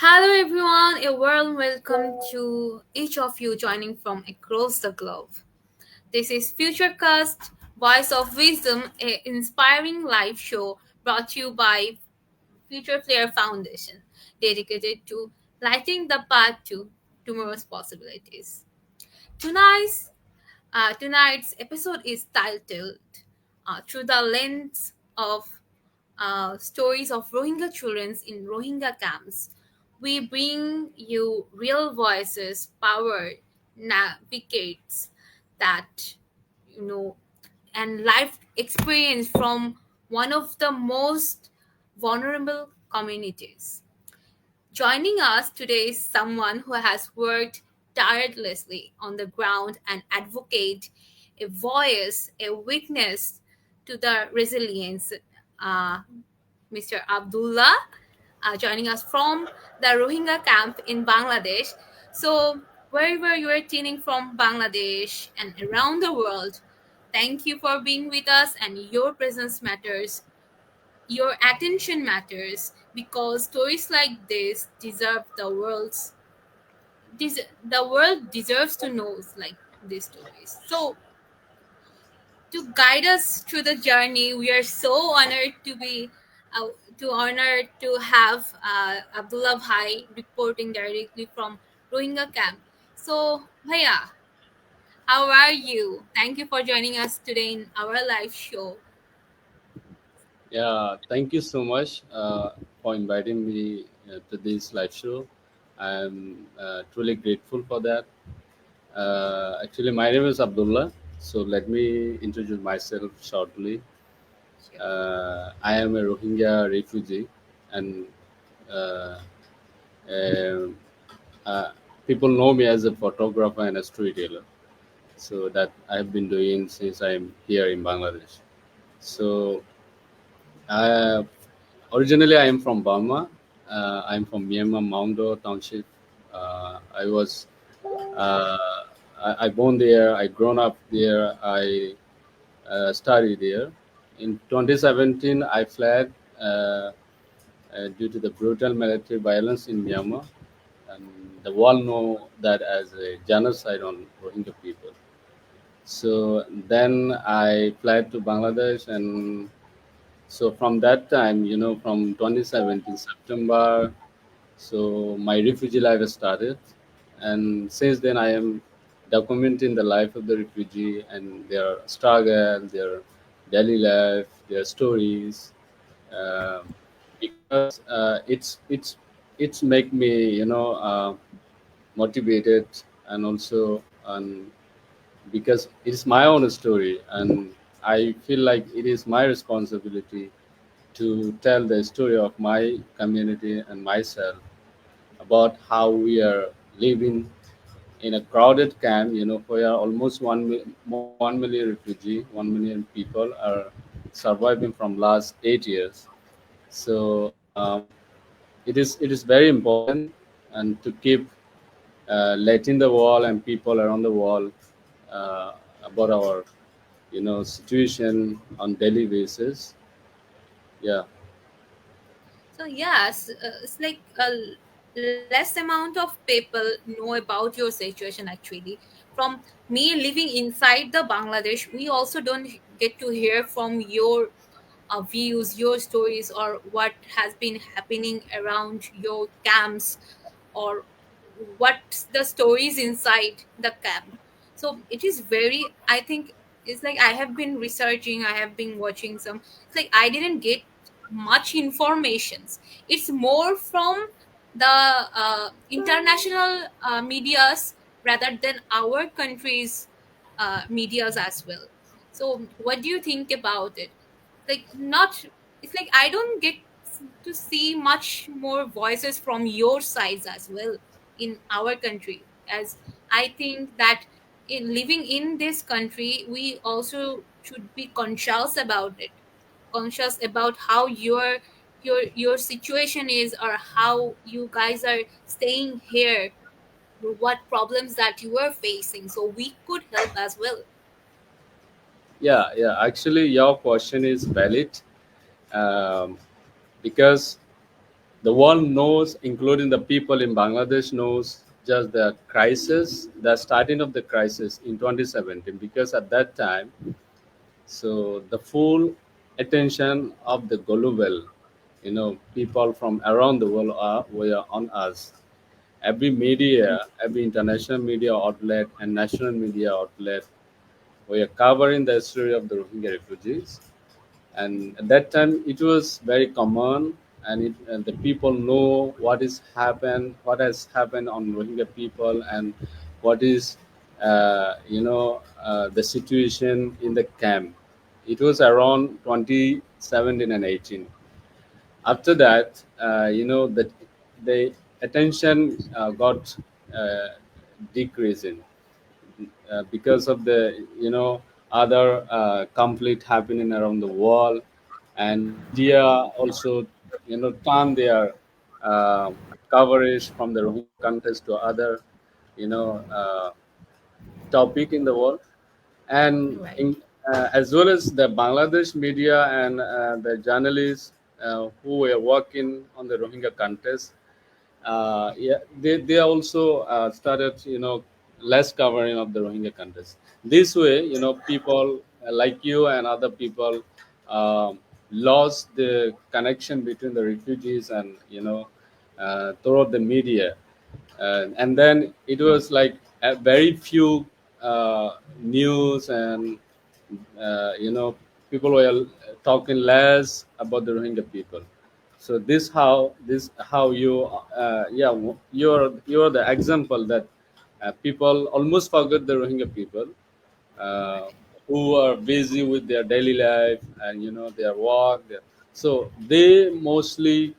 Hello, everyone. A warm welcome to each of you joining from across the globe. This is Futurecast, Voice of Wisdom, a inspiring live show brought to you by Future Flair Foundation, dedicated to lighting the path to tomorrow's possibilities. Tonight's tonight's episode is titled "Through the Lens of Stories of Rohingya Children in Rohingya Camps." We bring you real voices, power, navigates that you know, and life experience from one of the most vulnerable communities. Joining us today is someone who has worked tirelessly on the ground and advocate a voice, a witness to the resilience. Uh, Mr. Abdullah, joining us from the Rohingya camp in Bangladesh. So, wherever you are tuning from Bangladesh and around the world, thank you for being with us, and your presence matters, your attention matters, because stories like this deserve the world deserves to know like these stories. So to guide us through the journey, we are so honored uh, honored to have Abdullah Bhai reporting directly from Rohingya camp. So Bhaiya, how are you? Thank you for joining us today in our live show. Yeah, thank you so much for inviting me to this live show. I'm truly grateful for that. Actually, my name is Abdullah. So let me introduce myself shortly. Sure. I am a Rohingya refugee, and uh, um, uh, people know me as a photographer and a storyteller. So that I've been doing since I'm here in Bangladesh. So uh, originally, I am from Burma. I'm from Myanmar, Maungdo Township. I was uh, I born there. I grown up there. I studied there. In 2017, I fled due to the brutal military violence in Myanmar, and the world know that as a genocide on Rohingya people. So then I fled to Bangladesh, and so from that time, from 2017 September, so my refugee life has started, and since then I am documenting the life of the refugee and their struggle, their daily life, their stories, uh, because it's make me motivated, and also because it's my own story, and I feel like it is my responsibility to tell the story of my community and myself about how we are living in a crowded camp. Where almost more than 1 million refugee, 1 million people are surviving from last 8 years. So it is very important, and to keep letting the world and people around the world uh, about our situation on daily basis. Yeah. So yes, it's like a less amount of people know about your situation actually. From me living inside the Bangladesh, we also don't get to hear from your views, your stories, or what has been happening around your camps, or what's the stories inside the camp. So it is very, I think it's like I have been researching, I have been watching some, it's like I didn't get much informations. It's more from the international medias rather than our country's medias as well. So what do you think about it? Like not, it's like I don't get to see much more voices from your sides as well in our country, as I think that in living in this country we also should be conscious about it, conscious about how your situation is, or how you guys are staying here, what problems that you are facing, so we could help as well. Yeah, actually, your question is valid, um, because The world knows, including the people in Bangladesh, knows just the crisis, the starting of the crisis in 2017, because at that time, so the full attention of the global, people from around the world were on us. Every media, every international media outlet and national media outlet were covering the story of the Rohingya refugees, and at that time it was very common, and the people know what has happened on Rohingya people, and what is the situation in the camp. It was around 2017 and 18. After that, the attention got uh, decreasing, because of the other conflict happening around the world, and media also turn their uh, coverage from the Rohingya contest to other you know uh, topic in the world, and Right. as well as the Bangladesh media and the journalists who were working on the Rohingya contest. Yeah, they also started less covering of the Rohingya contest. This way, people like you and other people lost the connection between the refugees and throughout the media, and then it was like a very few news, and people were talking less about the Rohingya people. So this how you you're the example that people almost forget the Rohingya people, uh, Right. who are busy with their daily life and their work. So they mostly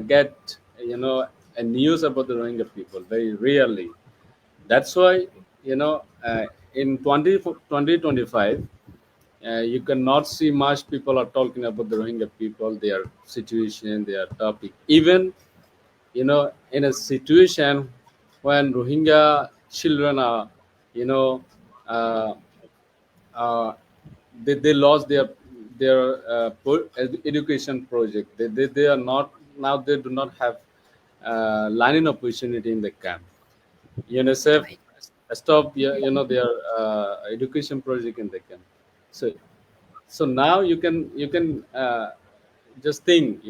get a news about the Rohingya people very rarely. That's why in 2025, you cannot see much people are talking about the Rohingya people, their situation, their topic. Even in a situation when Rohingya children are, you know, uh, uh, they lost their education project. They are not now. They do not have learning opportunity in the camp. UNICEF Right. stopped their education project in the camp. So now you can just think,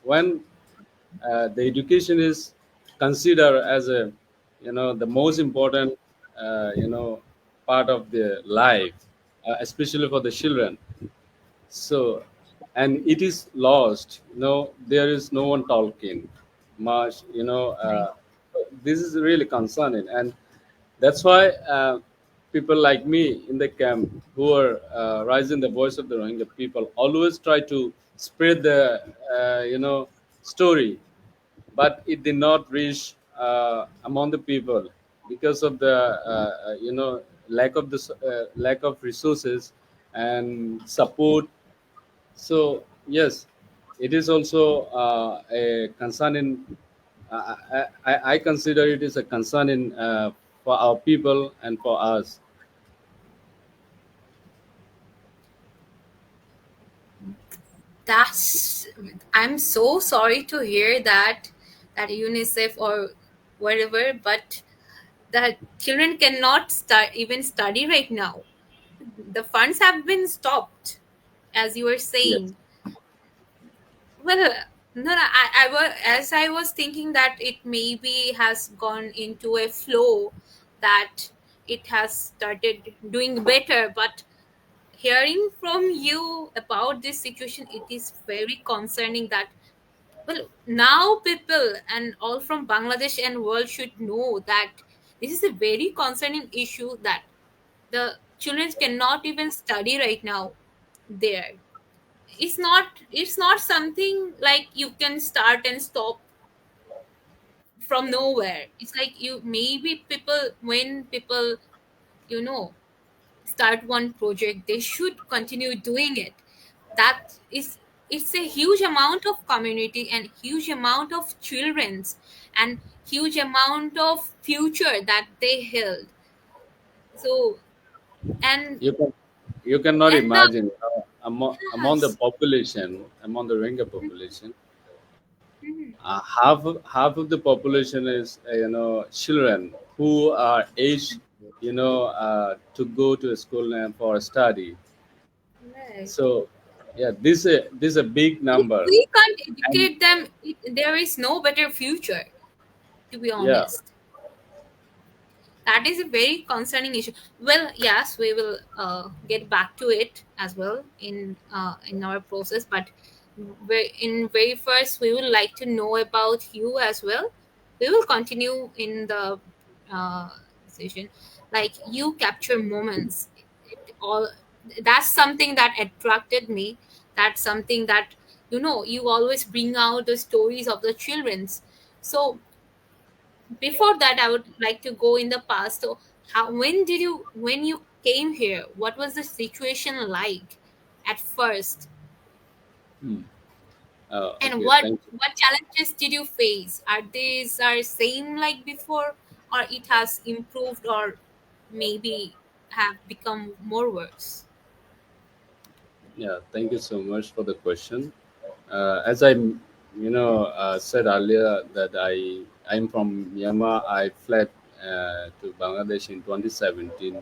when the education is considered as a the most important part of the life, especially for the children. So, and it is lost, there is no one talking much, Right. this is really concerning. And that's why people like me in the camp, who are raising the voice of the Rohingya people, always try to spread the story, but it did not reach among the people because of the lack of resources and support. So yes, it is also a concern in. I consider it is a concern in for our people and for us. That's I'm so sorry to hear that UNICEF or whatever, but that children cannot even study right now. The funds have been stopped, as you were Yes. saying. Well, no, no, as I was thinking that it maybe has gone into a flow, that it has started doing better, but hearing from you about this situation, it is very concerning that, well, now people and all from Bangladesh and world should know that this is a very concerning issue, that the children cannot even study right now there. It's not something like you can start and stop from nowhere. It's like you maybe people, when people you know start one project, they should continue doing it. That is, it's a huge amount of community and huge amount of children's and huge amount of future that they held. So, and You can you cannot and the imagine, among the yes, population, among the Rohingya population. Mhm. Half of the population is children who are aged to go to school and for study. Right. So yeah, this is a big If number. we can't And educate them, there is no better future, to be yeah. honest. That is a very concerning issue. Well, yes, we will get back to it as well in our process, but in very first we would like to know about you as well. We will continue in the uh, session. Like, you capture moments, it all, that's something that attracted me. That's something that, you always bring out the stories of the children's. So before that, I would like to go in the past. So when you came here, what was the situation like at first, Hmm. and Okay, thank you. what challenges did you face? Are these are same like before, or it has improved, or maybe have become more worse? Yeah, thank you so much for the question. As I said earlier that I'm from Myanmar. I fled to Bangladesh in 2017,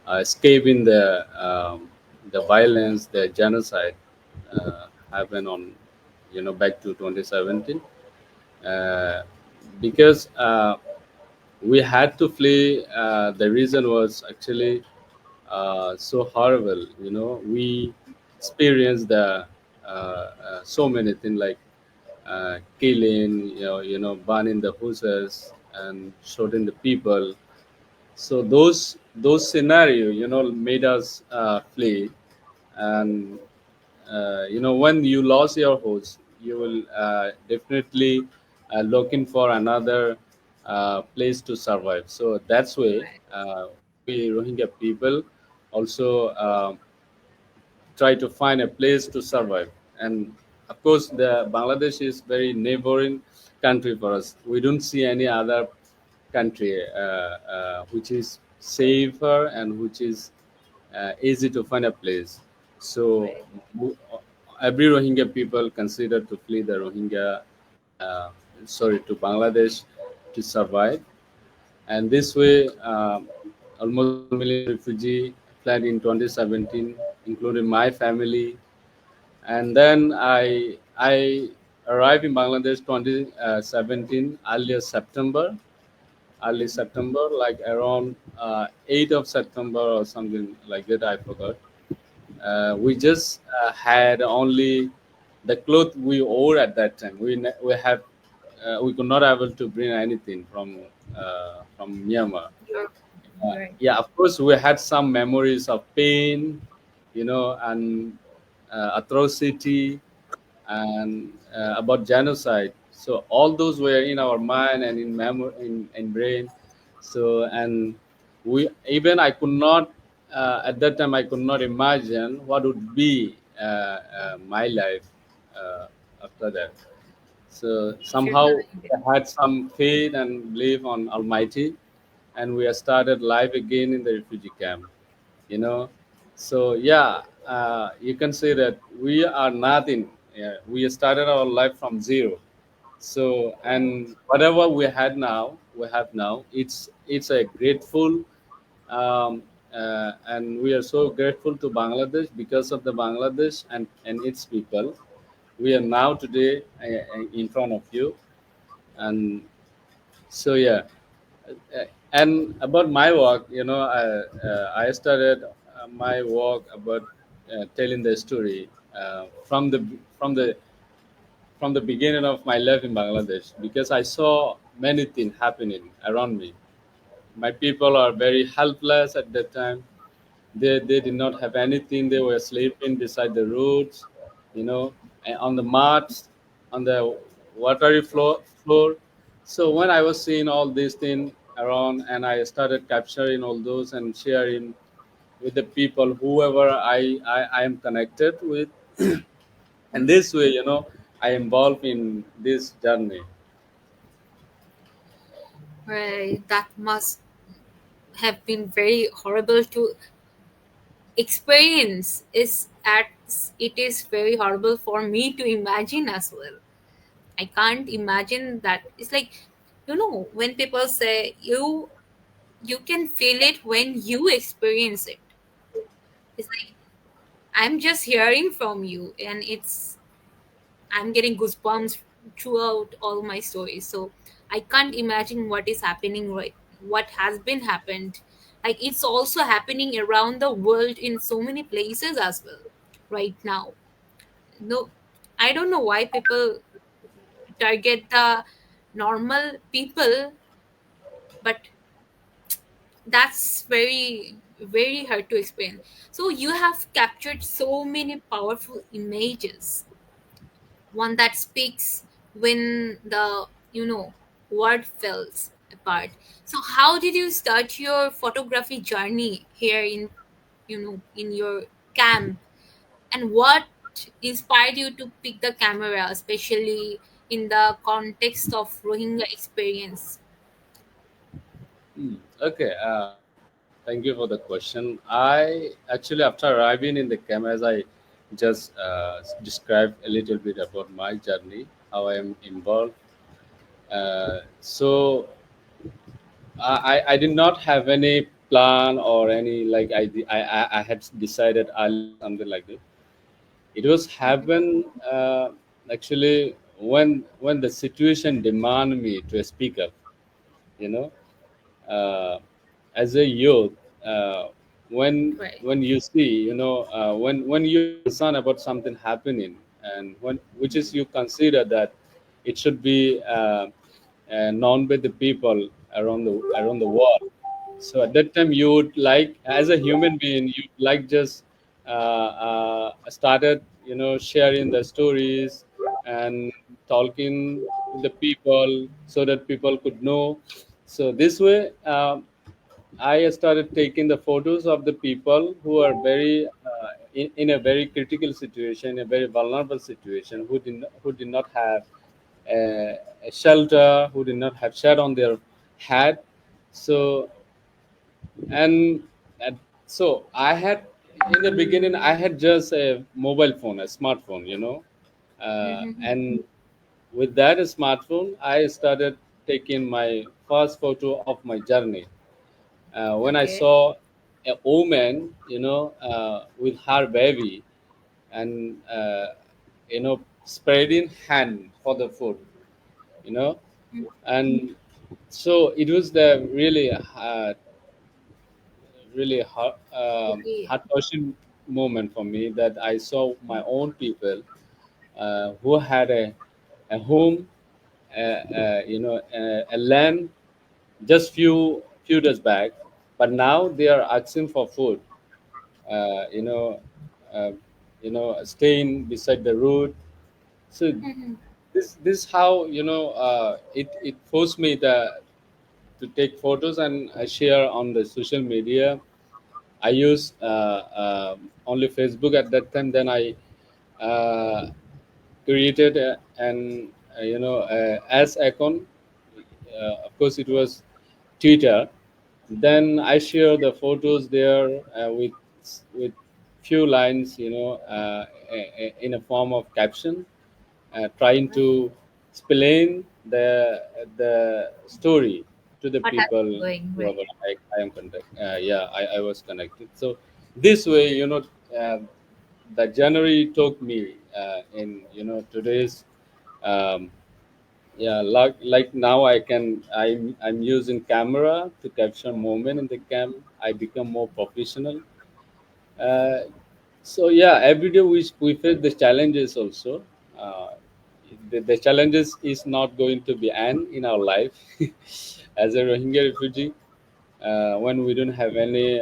escaping the violence, the genocide happened on back to 2017, uh, because we had to flee. The reason was actually so horrible. We experienced so many things like killing, burning the houses and shooting the people. So those scenario, made us flee. And when you lost your host, you will definitely looking for another place to survive. So that's way Right. we Rohingya people also try to find a place to survive. And of course, the Bangladesh is very neighboring country for us. We don't see any other country which is safer and which is easy to find a place. So Right. mo- every Rohingya people consider to flee the Rohingya, uh, to Bangladesh to survive. And this way, almost 1 million refugee fled in 2017, including my family. And then I arrived in Bangladesh 2017, early September, like around 8th of September or something like that. I forgot. We just had only the clothes we wore at that time. We could not able to bring anything from Myanmar. You're right. Yeah, of course, we had some memories of pain, and atrocity, and about genocide. So all those were in our mind and in memory, in brain. So, and we even I could not at that time I could not imagine what would be my life uh, after that. So After somehow coming there. I had some faith and belief on Almighty, and we have started life again in the refugee camp. You know, so yeah, you can say that we are nothing. Yeah, we started our life from zero. So, Right. and whatever we have now, it's a grateful, and we are so grateful to Bangladesh because of the Bangladesh and its people. We are now today in front of you. And so yeah. And about my work, I started my work about telling the story from the beginning of my life in Bangladesh, because I saw many things happening around me. My people are very helpless at that time. They did not have anything. They were sleeping beside the roads, and on the mats, on the watery floor. So when I was seeing all these things around, and I started capturing all those and sharing with the people, whoever I am connected with, and this way, I involved in this journey. Right. That must have been very horrible to experience. Is at It is very horrible for me to imagine as well. I can't imagine that. It's like, when people say you can feel it when you experience it. It's like I'm just hearing from you, and I'm getting goosebumps throughout all my stories. So I can't imagine what is happening, right, what has been happened. Like, it's also happening around the world in so many places as well right now. No, I don't know why people target the normal people, but that's very hard to explain. So you have captured so many powerful images, one that speaks when the word falls apart. So how did you start your photography journey here in your camp, and what inspired you to pick the camera, especially in the context of Rohingya experience? Okay. Thank you for the question. I actually, after arriving in the camp, as I just described a little bit about my journey, how I am involved. So I did not have any plan or any like I had decided earlier something like this. It was happen actually when the situation demand me to speak up. You know, uh, as a youth, Right. when you see, when you're concerned about something happening, and when which is you consider that it should be known by the people around the world. So at that time, you would like, as a human being, you like just started, sharing the stories and talking with the people so that people could know. So this way, I started taking the photos of the people who are very in a very critical situation, a very vulnerable situation, who did not have a shelter, who did not have shed on their head. So and, and so I had, in the beginning I had just a mobile phone, a smartphone, Mm-hmm. and with that smartphone I started taking my first photo of my journey when I Okay. saw a woman, with her baby, and spreading hand for the food, you know and so it was the really Okay. heart touching moment for me, that I saw my own people who had a home, a land just few days back, but now they are asking for food. Uh, you know, uh, staying beside the road. So Mm-hmm. this how it forced me to take photos and share on the social media. I use only Facebook at that time. Then I uh, created an as icon. Of course, it was Twitter. Then I share the photos there with few lines, in a form of caption, trying Right. to explain the story to the What has been people going right? whoever I am contact. Yeah, I was connected. So this way, the January took me in today's um, yeah, like now I'm using camera to capture moment in the camp. I become more professional. uh, so yeah, every day we face the challenges also. uh, the challenges is not going to be end in our life as a Rohingya refugee, when we don't have any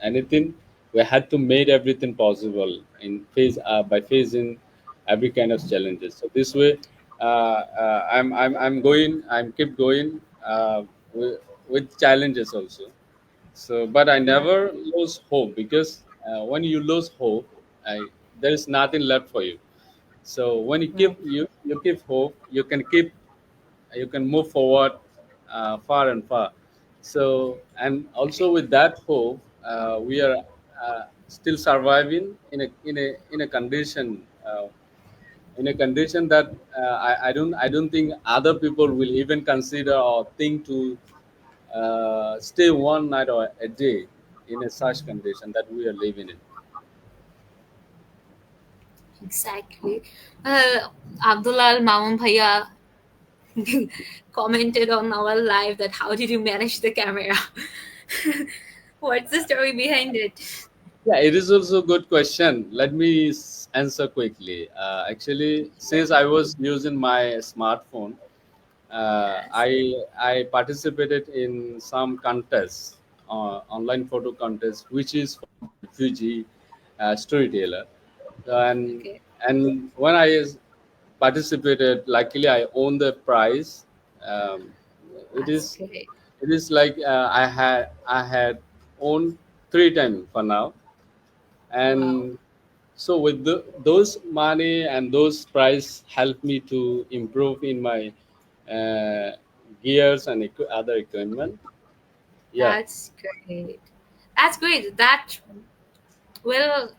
anything. We had to make everything possible in face by facing every kind of challenges. So this way, I'm going, I'm keep going with challenges also. So but I Right. never lose hope, because when you lose hope, there is nothing left for you. So when Right. you keep hope, you can move forward far and far. So, and also with that hope, we are still surviving in a condition. in a condition that I don't think other people will even consider or think to stay one night or a day in a such condition that we are living in. Exactly. Abdullah Mamun Bhaiya commented on our live that how did you manage the camera? What's the story behind it? Yeah, it is also a good question. Let me answer quickly. Actually, since I was using my smartphone, Yes. I participated in some contests, online photo contest, which is for refugee storyteller, and Okay. when I participated, luckily I won the prize. Um, it That's is great. it is like I had won three times for now, Wow. and so with those money and those prize helped me to improve in my uh, gears and other equipment. Yeah, That's great. That's great. That well,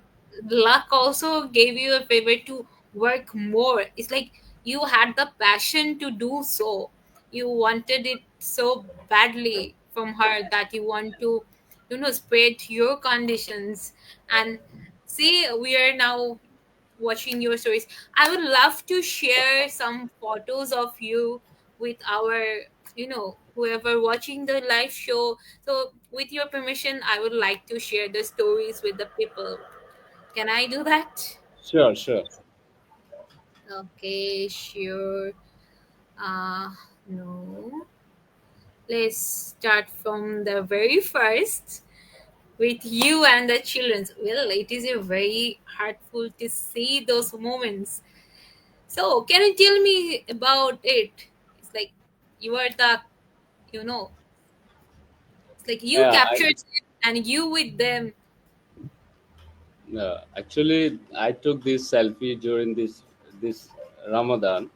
luck also gave you a favor to work more. It's like you had the passion to do so. You wanted it so badly from her that you want to, spread your conditions. And see, we are now watching your stories. I would love to share some photos of you with our, whoever watching the live show. So, with your permission, I would like to share the stories with the people. Can I do that? sure, sure. Okay, sure. Uh, no. Let's start from the very first with you and the children. Well, it is a very heartful to see those moments. So, can you tell me about it? It's like you are the, you know, it's like you Yeah, captured them and you with them. actually, I took this selfie during this Ramadan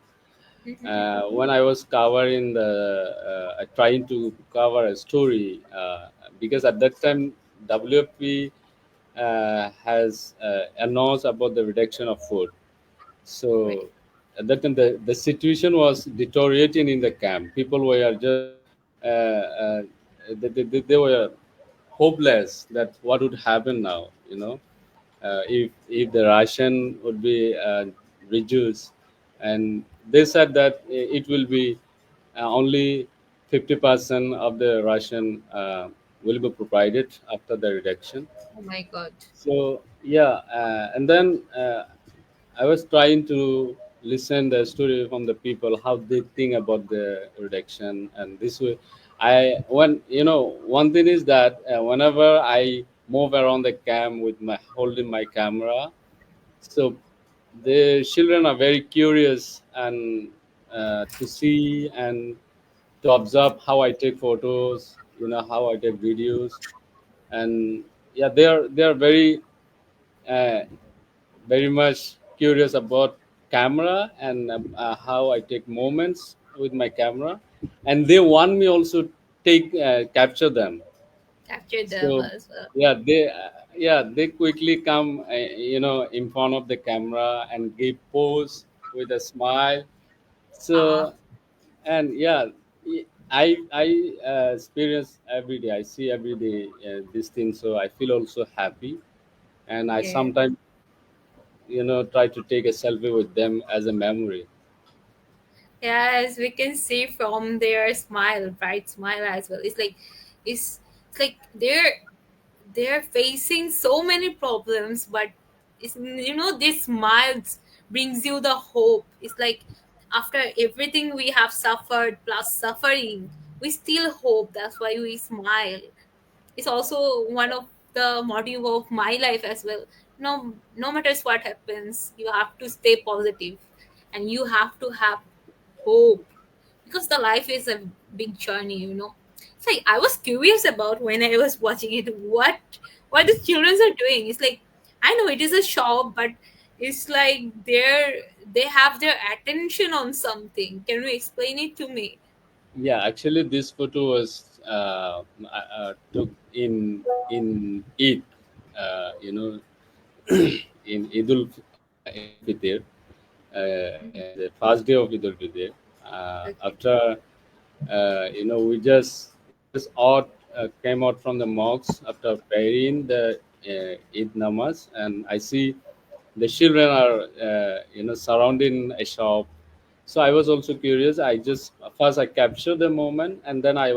when I was covering trying to cover a story because at that time WFP has announced about the reduction of food. Right. So at that time, the situation was deteriorating in the camp. People were just they were hopeless that what would happen now. If the ration would be reduced, and they said that it will be only 50% of the ration will be provided after the reduction. Oh my God. So yeah, and then I was trying to listen the story from the people how they think about the reduction, and this way, one thing is that whenever I move around the camp with my holding my camera, so the children are very curious and to see and to observe how I take photos, how I take videos, and yeah, they are uh, very much curious about camera and how I take moments with my camera, and they want me also take capture them. Captured them So as well. yeah, they quickly come in front of the camera and give pose with a smile. Ah, So and yeah, I experience every day. I see every day this thing, so I feel also happy, and I yeah. sometimes try to take a selfie with them as a memory. Yeah, as we can see from their smile, bright smile as well. It's like they're facing so many problems, but this smiles brings you the hope. It's like after everything we have suffered plus suffering, we still hope. That's why we smile. It's also one of the motive of my life as well. No matters what happens, you have to stay positive and you have to have hope because the life is a big journey. It's like I was curious about when I was watching it what the children are doing. It's like I know it is a shop, but it's like they have their attention on something. Can you explain it to me? Yeah, actually, this photo was took in Eid, uh, you know, in Idul Fitr. Mhm. the first day of Eid al-Fitr. Okay. After we just out came out from the mosque after praying the Eid namaz, and I see the children are surrounding a shop. So I was also curious. I just first I captured the moment, and then I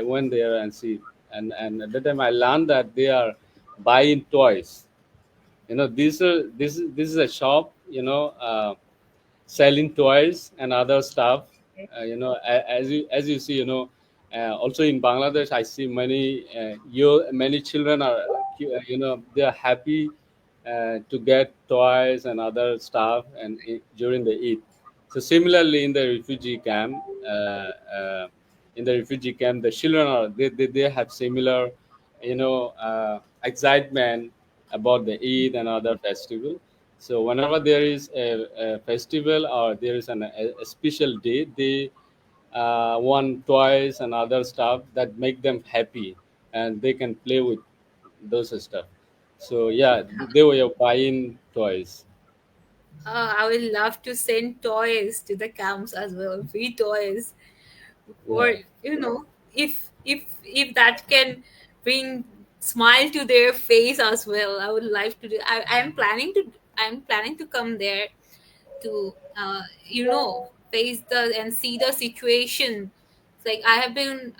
went there and see, and at the time I learned that they are buying toys. This is a shop, selling toys and other stuff. As you see, also in Bangladesh, I see many children are, they are happy to get toys and other stuff during the Eid. So similarly, in the refugee camp, the children they have similar, excitement about the Eid and other festival. So whenever there is a festival or there is a special day, they want toys and other stuff that make them happy, and they can play with those stuff. So yeah, they were buying toys. I would love to send toys to the camps as well, free toys. For Yeah, if that can bring smile to their face as well, I would like to do. I'm planning to come there to face the and see the situation. It's like I have been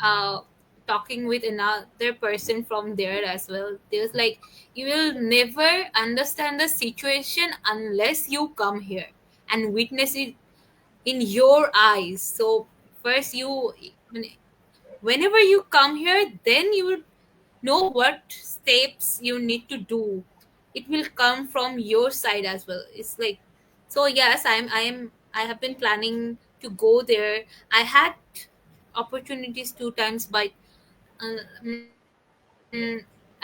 talking with another person from there as well. There's like, you will never understand the situation unless you come here and witness it in your eyes. So first you, whenever you come here, then you will know what steps you need to do. It will come from your side as well. It's like, so yes, I have been planning to go there. I had opportunities 2 times, but I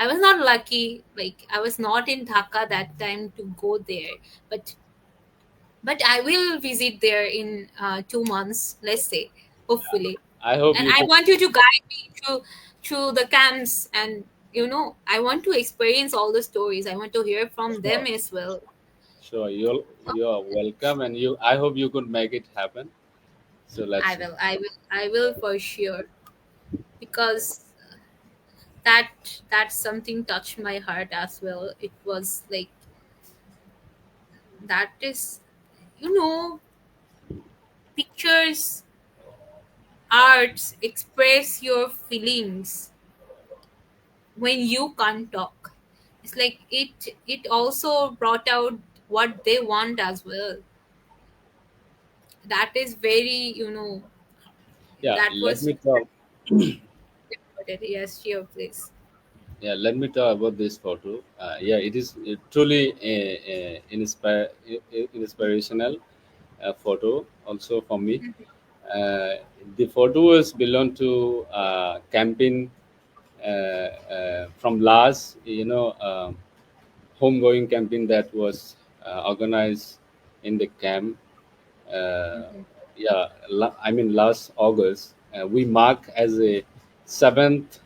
was not lucky. Like, I was not in Dhaka that time to go there. but but I will visit there in 2 months, let's say, hopefully. I And hope I you could. want you to guide me through the camps, and I want to experience all the stories. I want to hear from them Sure, as well. sure. You're welcome, and I hope you could make it happen. So let's I see. will, I will, I will for sure, because that's something touched my heart as well. It was like, that is, you know, pictures, arts express your feelings when you can't talk. It's like it also brought out what they want as well. That is very, Yeah, that let was me talk. important. Yes, sure, please. Yeah, let me talk about this photo. Yeah, it is truly inspirational photo also for me. Uh, the photo was belong to camping from last, homegoing camping that was organized in the camp. Uh, yeah, I mean last August, we mark as a seventh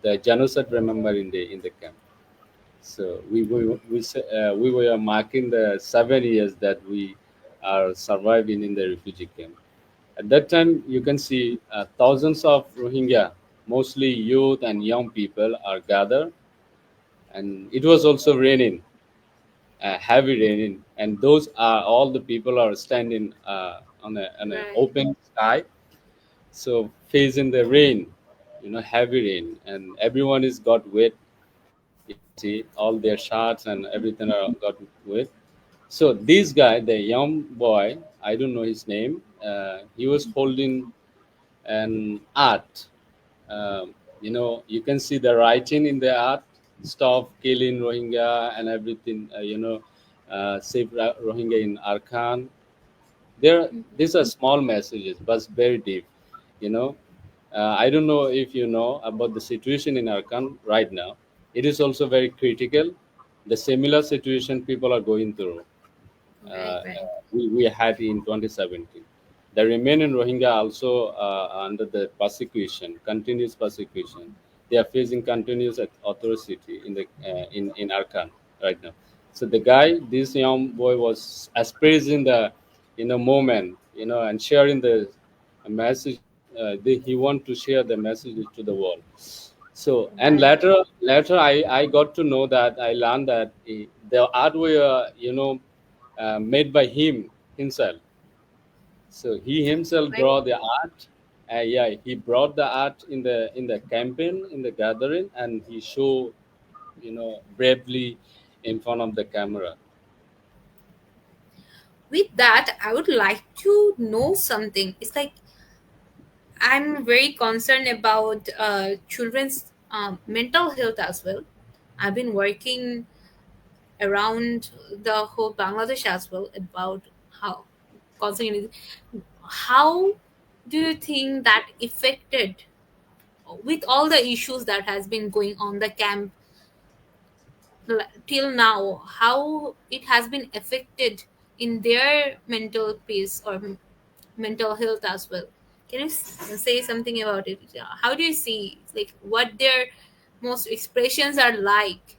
the genocide remember in the camp. So we were marking the 7 years that we are surviving in the refugee camp. At that time, you can see thousands of Rohingya, mostly youth and young people, are gathered, and it was also raining, heavy raining, and those are all the people are standing on an Right. open sky, so facing the rain, heavy rain, and everyone is got wet. You can see all their shirts and everything are got wet. So this guy, the young boy, I don't know his name. He was holding an art. You can see the writing in the art: "Stop killing Rohingya" and everything. Save Rohingya in Arkan. These are small messages, but very deep. You know, I don't know if you know about the situation in Arkan right now. It is also very critical. The similar situation people are going through, Right. Right. we had in 2017. The remaining Rohingya also under the persecution, continuous persecution. They are facing continuous atrocity in Arkan right now. So the guy, this young boy, was expressing the moment, and sharing the message. He want to share the message to the world. So, and Right. later I got to know that I learned that the art were made by himself. So he himself Right. brought the art. Yeah, he brought the art in the campaign, in the gathering, and he showed bravely in front of the camera. With that, I would like to know something. It's like I'm very concerned about children's mental health as well. I've been working around the whole Bangladesh as well about how concerning how do you think that affected with all the issues that has been going on the camp till now, how it has been affected in their mental peace or mental health as well. Can you say something about it? How do you see like what their most expressions are like?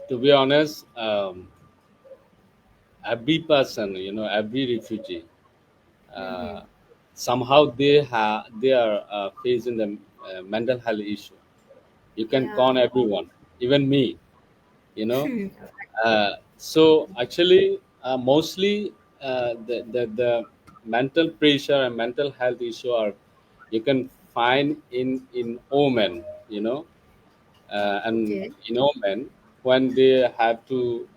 To be honest, every person, every refugee, Mm-hmm. uh, somehow they are facing the mental health issue. You can Yeah. con everyone, even me. You know, so actually, mostly the mental pressure and mental health issue are you can find in women. And Okay. men, when they have to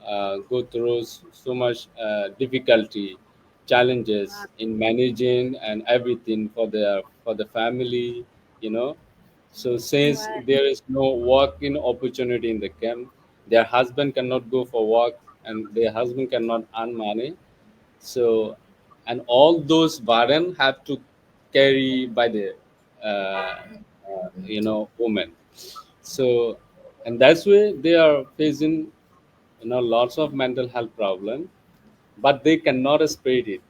go through so much difficulty, challenges in managing and everything for the family, you know so since Right. there is no working opportunity in the camp, their husband cannot go for work and their husband cannot earn money. So, and all those burden have to carry by the woman. So, and that's why they are facing lots of mental health problem, but they cannot spread it.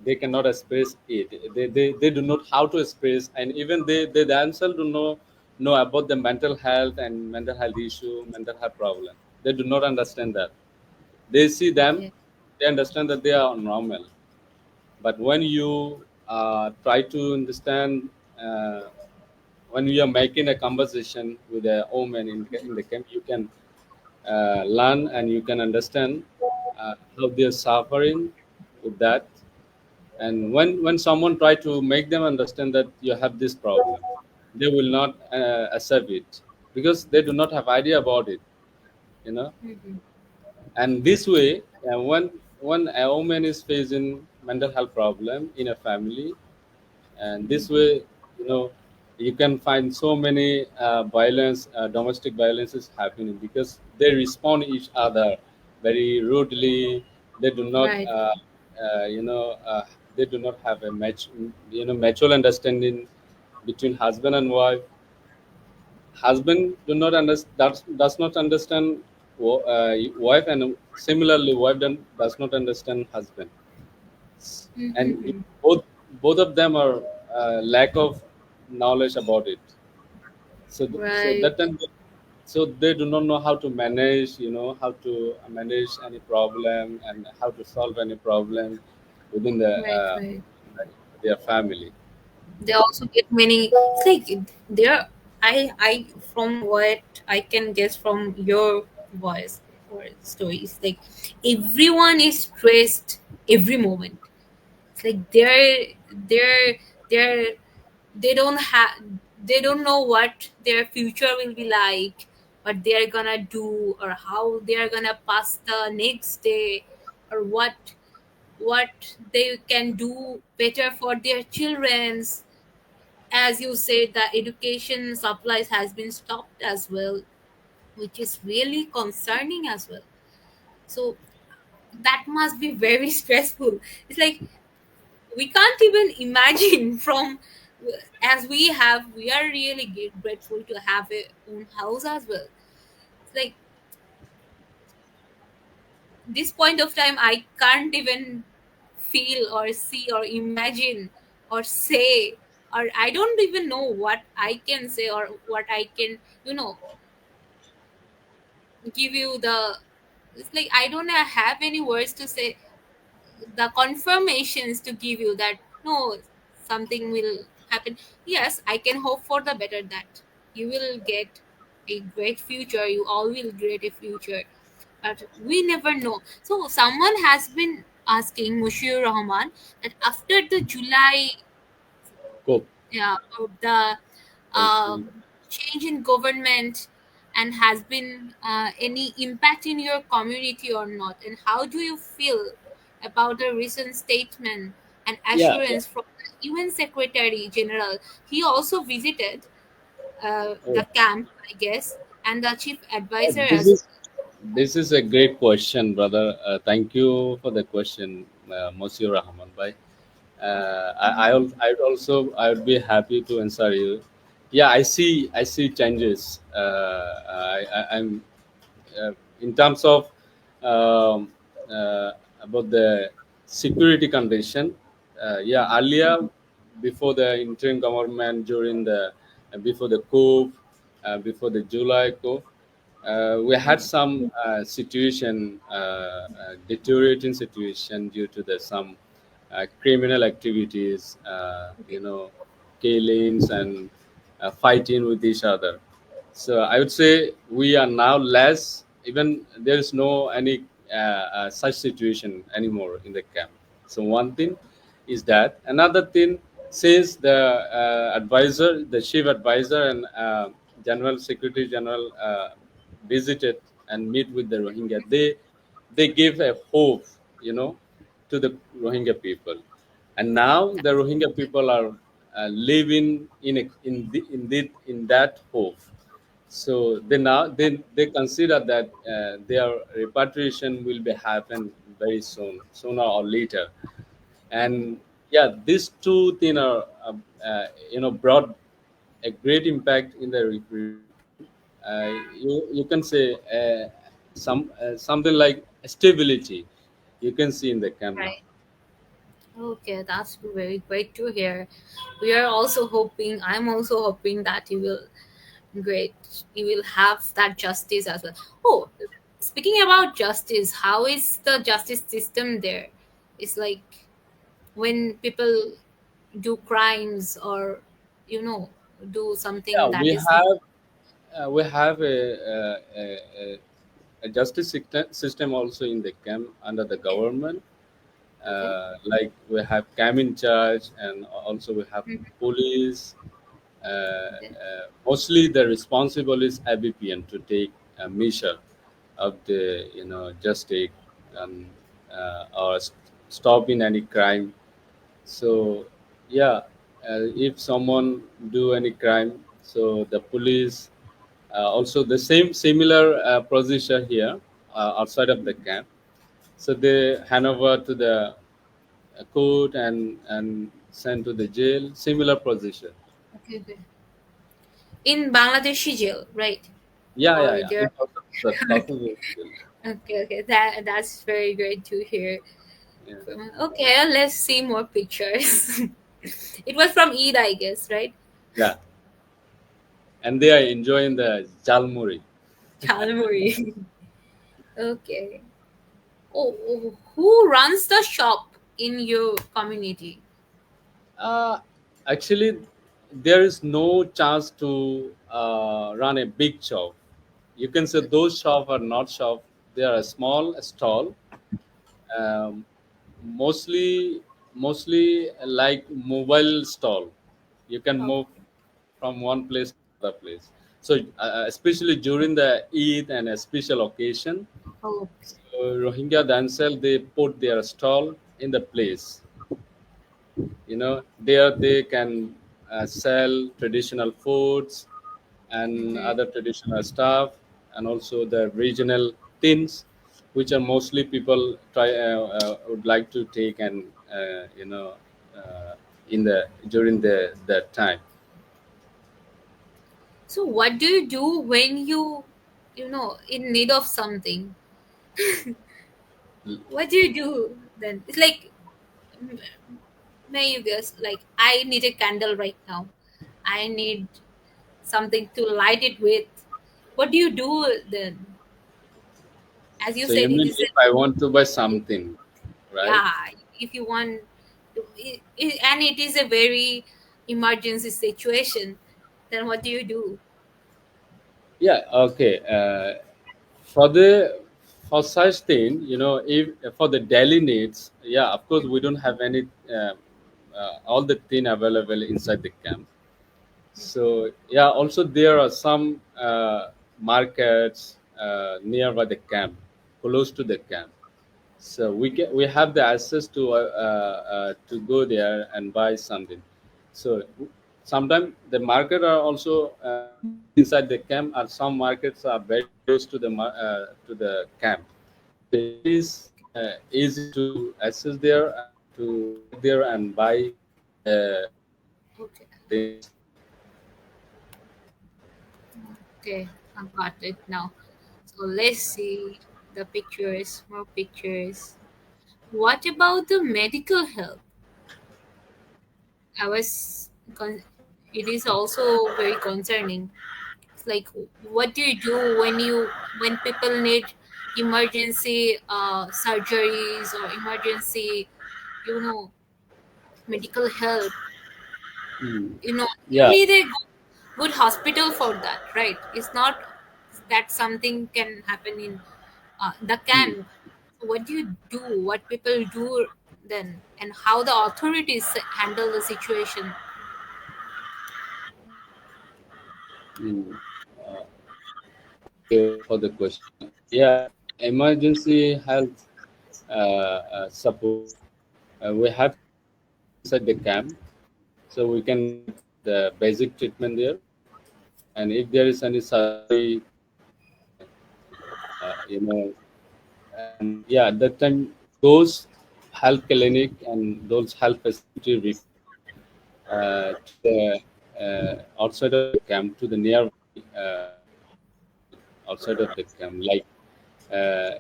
They cannot express it. They do not how to express, and even they themselves do not know about the mental health and mental health issue, mental health problem. They do not understand that. They see them, Okay. they understand that they are normal. But when you try to understand, uh, when you are making a conversation with a woman in the camp, you can learn and you can understand how they are suffering with that. And when someone try to make them understand that you have this problem, they will not accept it because they do not have idea about it. You know, Mm-hmm. and this way, when a woman is facing mental health problem in a family, and this Mm-hmm. way, you know you can find so many violence, domestic violence is happening because they respond each other very rudely. They do not Right. uh, you know uh, they do not have a mutual understanding between husband and wife. Husband does not understand wife, and similarly wife does not understand husband. And Mm-hmm. both of them are lack of knowledge about it. So Right. that time, so they do not know how to manage, how to manage any problem and how to solve any problem within Right. Right. their family. They also get many. It's like there. I from what I can guess from your voice or stories, like everyone is stressed every moment. It's like they're they don't have they don't know what their future will be like, what they're gonna do or how they're gonna pass the next day, or what they can do better for their children's. As you said, the education supplies has been stopped as well, which is really concerning as well. So that must be very stressful. It's like we can't even imagine from as we are really grateful to have a own house as well. It's like this point of time I can't even feel or see or imagine or say, or I don't even know what I can say or what I can, you know, give you the, it's like I don't have any words to say, the confirmations to give you that no, something will happen. Yes, I can hope for the better, that you will get a great future, you all will get a future, but we never know. So someone has been asking Mushir Rahman that after the July, Cope. yeah, of the Uh, change in government, and has been any impact in your community or not, and how do you feel about the recent statement and yeah, yeah. assurance from the UN Secretary General? He also visited Oh, the camp, I guess, and the chief uh, advisor this as is this is a great question, brother. Thank you for the question, Monsieur Rahman bhai. I would be happy to answer you. Yeah, I see changes. I'm in terms of um, uh, about the security condition. Yeah, earlier before the interim government during the before the coup, before the July coup, we had some situation, deteriorating situation due to the some criminal activities, killings and fighting with each other. So I would say we are now less. Even there is no any such situation anymore in the camp. So one thing is that. Another thing, since the advisor, the chief advisor and General Secretary General visited and meet with the Rohingya, they give a hope, to the Rohingya people, and now the Rohingya people are living in that hope. So they consider that their repatriation will be happen very soon, sooner or later. And yeah, these two things are brought a great impact in the recruitment. You can say something like stability you can see in the camp now. right. Okay, that's very great to hear. We are also hoping, I'm also hoping that you will, great, you will have that justice as well. Oh, speaking about justice, how is the justice system there? It's like when people do crimes or, you know, do Yeah, something that is not we have a justice system also in the camp under the okay. government. Okay. Like we have cam in charge, and also we have Mhm. police. Okay. Mostly the responsible is ABPN to take a measure of the just take and or stopping any crime. So yeah, if someone do any crime, so the police also the similar procedure here outside of the camp. So they hand over to the court and sent to the jail. Similar procedure. Okay. Okay. In Bangladeshi jail, right? Yeah, yeah, Or yeah. In there. thousands of jail. Okay, okay. That's very great to hear. Yeah, Okay, let's see more pictures. It was from Eid, I guess, right? yeah. And they are enjoying the jalmuri. Chalmuri. Okay. Oh, who runs the shop in your community? Uh, Actually, there is no chance to run a big shop. You can say those shops are not shop. They are a small stall. Um, mostly like mobile stall. You can Okay. move from one place to another place. So especially during the Eid and a special occasion, Okay. so Rohingya themselves they put their stall in the place. There they can sell traditional foods and Mm-hmm. other traditional stuff, and also the regional things, which are mostly people would like to take and uh, in the during the that time. So, what do you do when you know, in need of something? What do you do then? It's like, m- may you guess? Like, I need a candle right now. I need something to light it with. What do you do then? As you So you said, it mean is if a, I want to buy something, right? yeah, if you want to, and it is a very emergency situation, then what do you do? Yeah. Okay. For the for such thing, if for the daily needs, yeah, of course we don't have any all the thing available inside the camp. So yeah, also there are some markets nearby the camp, close to the camp. So we have the access to go there and buy something. So sometimes the market are also close inside the camp, and some markets are very close to to the camp. So it is easy to access there and to get there and buy Okay, things. okay, I got it now. So let's see the pictures, more pictures. What about the medical help? I was, it is also very concerning. It's like, what do you do when people need emergency surgeries or emergency, you know, medical help? Mm. You know, you Yeah. need a good hospital for that, right? It's not that something can happen in the Mm. camp. So what do you do? What people do then, and how the authorities handle the situation? Mm. Uh, Thank you for the question. Yeah, emergency health support. We have to go inside the camp so we can get the basic treatment there. And if there is any surgery, and yeah, at that time, those health clinic and those health facility refer to the outside of the camp to the nearby hospital outside of the camp. Like uh,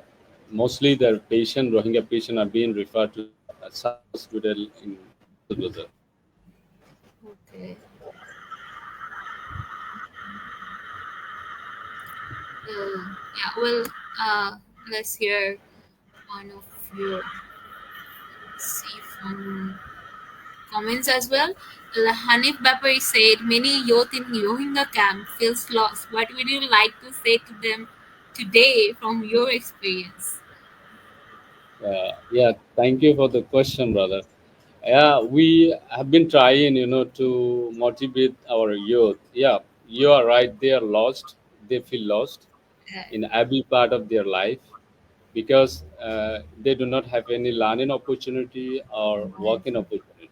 mostly the Rohingya patient are being referred to some hospital in Cox's Bazar. Okay. Yeah. Well, let's hear one of your see from comments as well. Hanif Bapari said, many youth in Rohingya camp feels lost. What would you like to say to them today from your experience? Yeah, thank you for the question, brother. Yeah, we have been trying, to motivate our youth. Yeah, you are right. They are lost. They feel lost Uh, in every part of their life because they do not have any learning opportunity or right. working opportunity.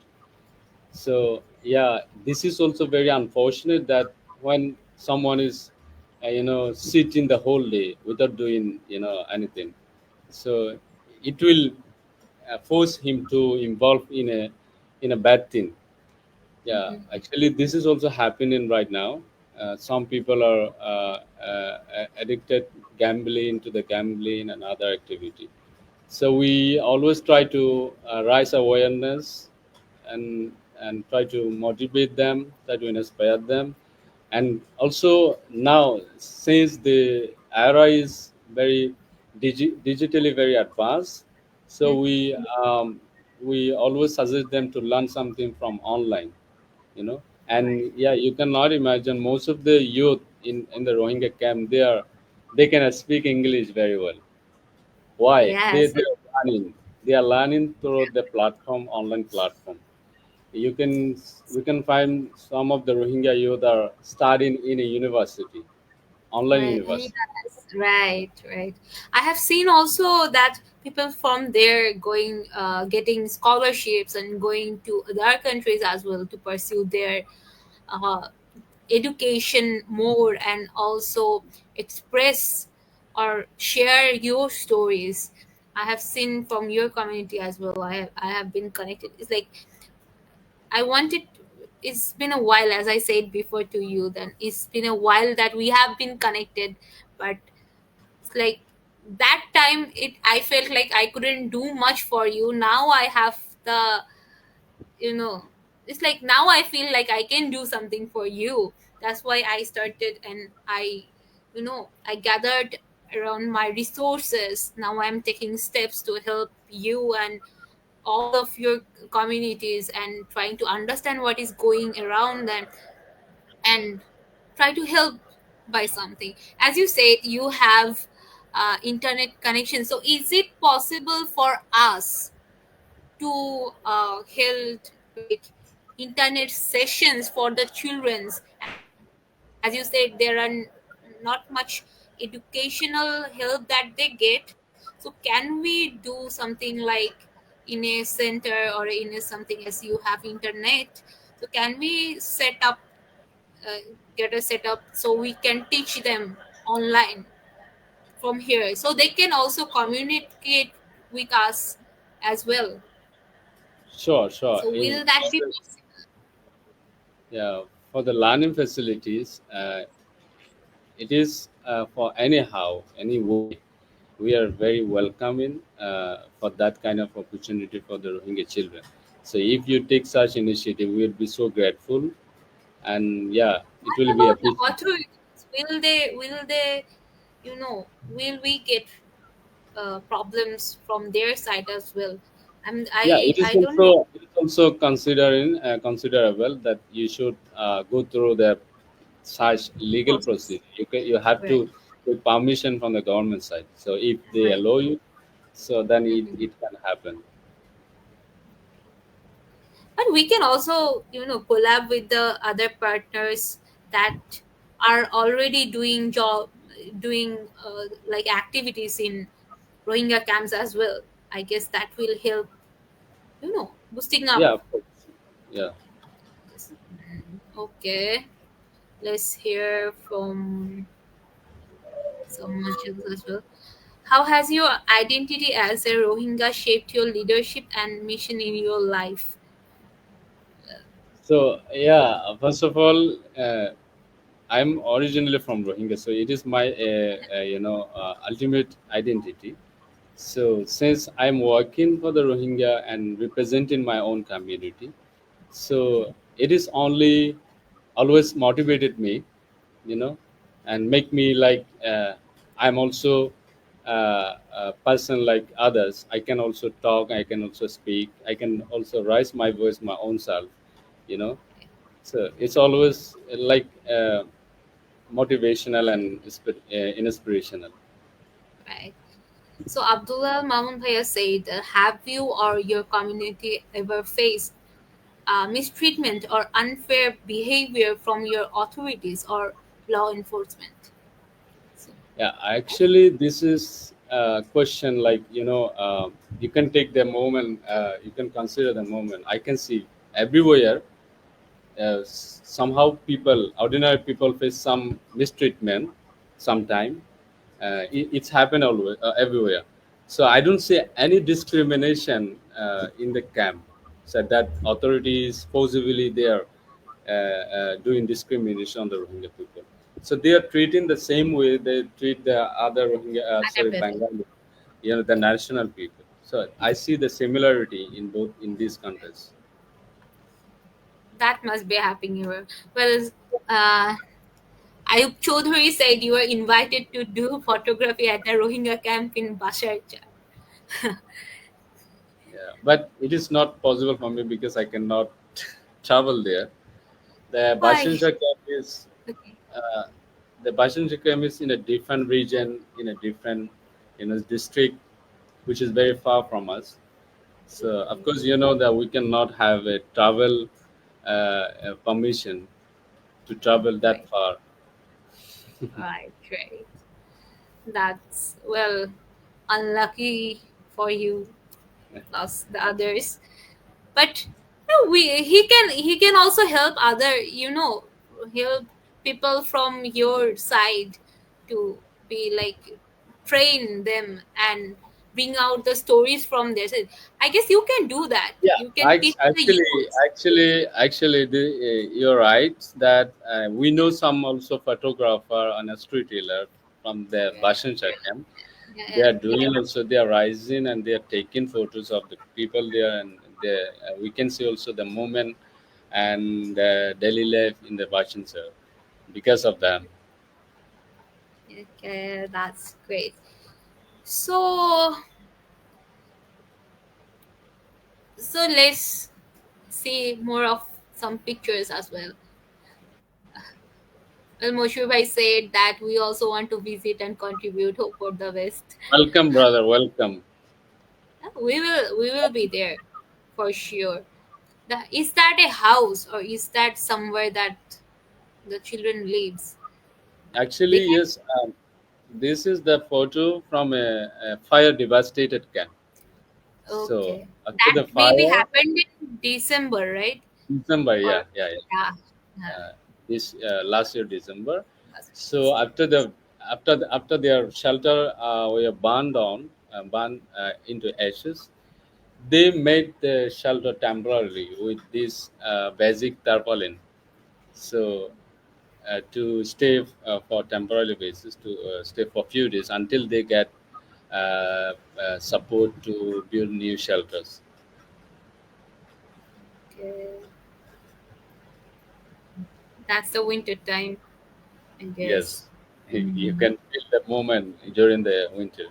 So yeah, this is also very unfortunate that when someone is, sitting the whole day without doing, anything, so it will force him to involve in a bad thing. Yeah, Mhm. actually, this is also happening right now. Some people are addicted gambling to the gambling and other activity. So we always try to raise awareness and try to motivate them, try to inspire them, and also now since the era is very digitally very advanced, so Mhm. we always suggest them to learn something from online, and yeah, you cannot imagine most of the youth in the Rohingya camp, they can speak English very well. Why? Yes. They are learning through the platform, online platform. You can we can find some of the Rohingya youth are studying in a university, online Right. university. Yes. Right. Right. I have seen also that people from there going, getting scholarships and going to other countries as well to pursue their uh, education more and also express or share your stories. I have seen from your community as well. I have been connected. It's like I wanted. It's been a while, as I said before to you. Then it's been a while that we have been connected, but it's like that time. I felt like I couldn't do much for you. Now I have the, you know it's like now I feel like I can do something for you. That's why I started, and I gathered around my resources. Now I'm taking steps to help you and all of your communities and trying to understand what is going around them and try to help by something. As you said, you have internet connection. So is it possible for us to held like internet sessions for the childrens? As you said, there are not much educational help that they get. So can we do something like in a center or in a something as you have internet? So can we set up uh, get a setup so we can teach them online from here so they can also communicate with us as well. Sure, sure. So In will that be possible? yeah, for the learning facilities, it is for anyhow, any way, we are very welcoming for that kind of opportunity for the Rohingya children. So if you take such initiative, we will be so grateful, and yeah, it What will be about the appreciated. authorities? Will they will we get problems from their side as well? Yeah, I don't know. it is also considering considerable that you should go through the such legal Process. procedure. You have Right. to take permission from the government side. So if they Right. allow you, so then Mhm. it can happen. But we can also collab with the other partners that are already doing like activities in Rohingya camps as well. I guess that will help boosting up. Yeah, of course. Yeah. Yes. Okay, let's hear from someone else as well. How has your identity as a Rohingya shaped your leadership and mission in your life? So yeah, first of all, I'm originally from Rohingya, so it is my ultimate identity. So since I'm working for the Rohingya and representing my own community, so it is only always motivated me, you know, and make me like I'm also a person like others. I can also talk, I can also speak, I can also raise my voice my own self, you know. So it's always like motivational and inspirational. Right. So Abdullah Mamun Bhaiya said, have you or your community ever faced mistreatment or unfair behavior from your authorities or law enforcement? So, Yeah, actually, this is a question like, you can take the moment, you can consider the moment. I can see everywhere, somehow people, ordinary people face some mistreatment sometime. It's happened always, everywhere. So I don't see any discrimination in the camp. So that authorities forcibly there doing discrimination on the Rohingya people. So they are treating the same way they treat the other Rohingya, other sorry, people. Bengali, the national people. So I see the similarity in both in these countries. That must be happening here. Well, uh, Ayub Chaudhary said you were invited to do photography at the Rohingya camp in Basharcha. Yeah, but it is not possible for me because I cannot travel there. The Why? Bashansha camp is Okay. uh, the Bashansha camp is in a different region, in a different district, which is very far from us. So of course you know that we cannot have a travel permission to travel that Right. far. Right. Right. That's well unlucky for you plus the others. But we he can also help other help people from your side to be like train them and bring out the stories from their side. I guess you can do that. Yeah, You can teach the youth. you're right that we know some also photographer and a storyteller from the Yeah, Bashansha camp. They yeah, are doing also they are rising and they are taking photos of the people there, and we can see also the movement and daily life in the Bashansha because of them. Okay, that's great. So, so let's see more of some pictures as well. Well, Moshe Bhai said that we also want to visit and contribute Hope for the West. Welcome, brother. Welcome. We will be there for sure. Is that a house or is that somewhere that the children lives? They Actually, can. yes. This is the photo from a fire devastated camp. So Okay, after that the maybe fire, happened in December, right? December, Or yeah, yeah, yeah. yeah, yeah. This last year December. That's So after their shelter were burned down, burned into ashes, they made the shelter temporarily with this basic tarpaulin. So to stay for temporary basis to stay for few days until they get support to build new shelters. okay. That's the winter time, I guess. Yes, you Mm. can feel the moment during the winter.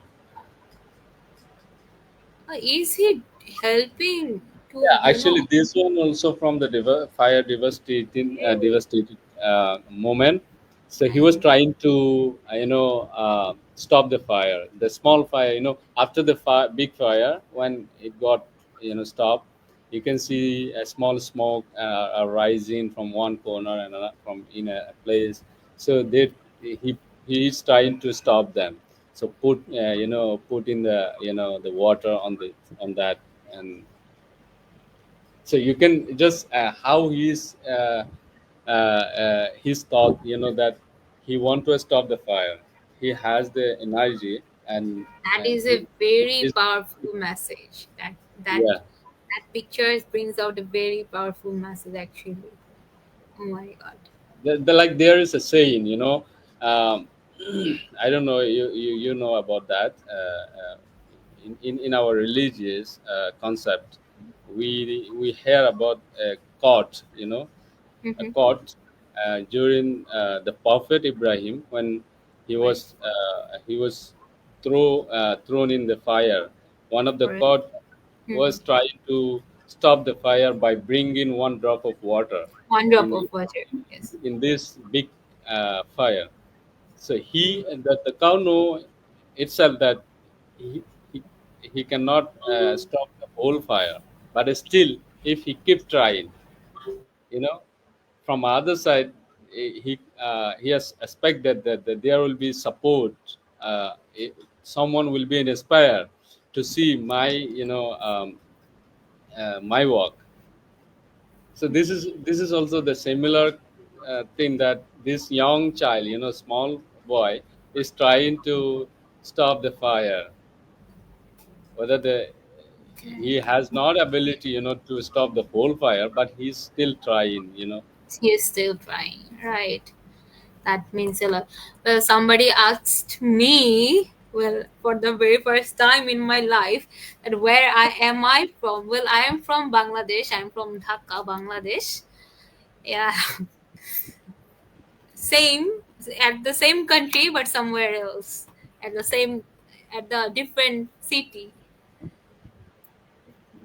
Is he helping to, Yeah, actually, this one also from the fire okay. devastated moment. So he was Nice. trying to, stop the fire. The small fire, after the big fire, when it got, stopped, you can see a small smoke rising from one corner and from in a place. So he he is trying to stop them. So put in the the water on that, and so you can just how his thought, that he want to stop the fire. He has the energy, and That uh, is he, a very is powerful message. That yeah. that picture brings out a very powerful message actually. Oh my god. Like there is a saying, I don't know, you know about that. In our religious concept, we hear about a court, a Mm-hmm. court during the prophet Ibrahim, when Right. he was thrown in the fire. One of the Right. court Mm-hmm. was trying to stop the fire by bringing one drop of water One drop in of water. Yes. in this big fire. So the cow know itself that he he, he cannot stop the whole fire, but still, if he keep trying, you know, from other side, he has expected that there will be support. Someone will be inspired to see my work. So this is also the similar thing, that this young child, small boy, is trying to stop the fire. Whether he Okay. has not ability, to stop the whole fire, but he's still trying. He is still trying. Right. That means a lot. Well, somebody asked me, well, for the very first time in my life, that where I from? Well, I am from Bangladesh. I'm from Dhaka, Bangladesh. Yeah, same at the same country, but somewhere else. At the same, at the different city.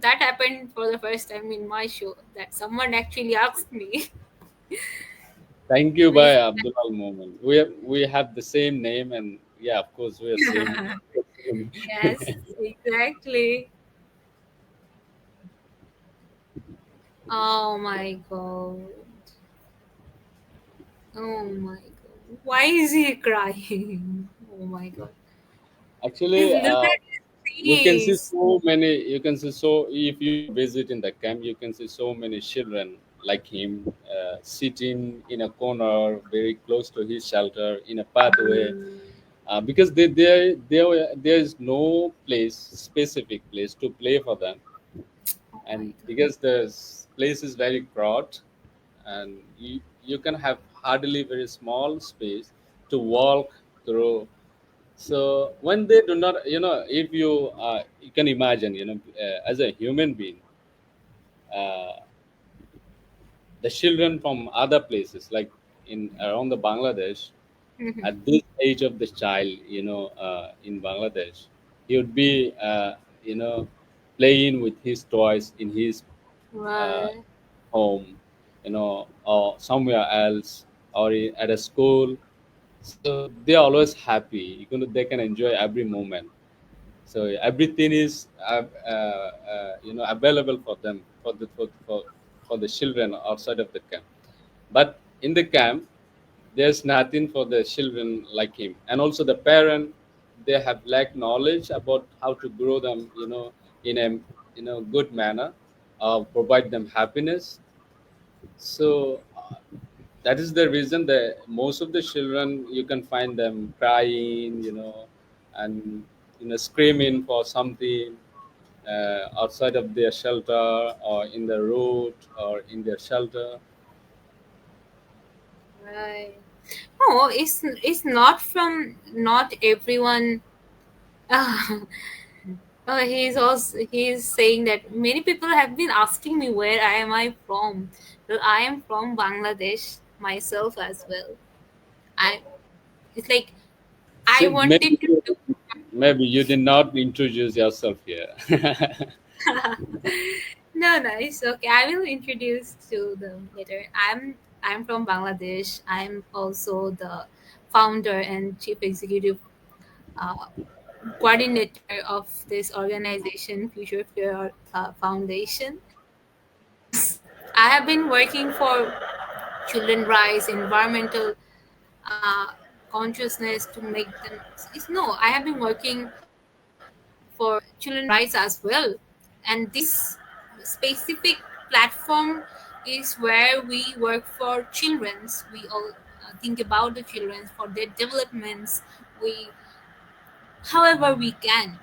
That happened for the first time in my show. That someone actually asked me. Thank you, Which, by Abdullah Moment. We have the same name, and yeah, of course, we are same. yes, exactly. Oh my god. Oh my god. Why is he crying? Oh my god. Just Actually, look at his you can see face. so many. You can see, so if you visit in the camp, you can see so many children like him sitting in a corner, very close to his shelter, in a pathway, because there is no specific place to play for them, Oh my and god. because the place is very crowded, and you can have hardly very small space to walk through. So when they do not, if you can imagine, as a human being, uh, the children from other places, like in around the Bangladesh, Mhm. At this age of the child, in Bangladesh, he would be, playing with his toys in his uh, Right. home, or somewhere else, or at a school. So they're always happy. They can enjoy every moment. So everything is available for them, for the children outside of the camp. But in the camp, there's nothing for the children like him. And also the parent, they have lack knowledge about how to grow them, in a good manner, provide them happiness. So that is the reason that most of the children, you can find them crying, and screaming for something, outside of their shelter, or in the road, or in their shelter. Right. No, it's not from not everyone. He's saying that many people have been asking me where I am I from. Well, I am from Bangladesh myself as well. I it's like I See, wanted to do. maybe you did not introduce yourself here. No, no, it's okay. I will introduce to them later. I'm from Bangladesh. I'm also the founder and chief executive uh, coordinator of this organization, Future Fair Foundation. Yes, I have been working for children rights, environmental uh, consciousness to make them. No, I have been working for children rights as well, and this specific platform is where we work for childrens. We all think about the children for their developments. We however we can.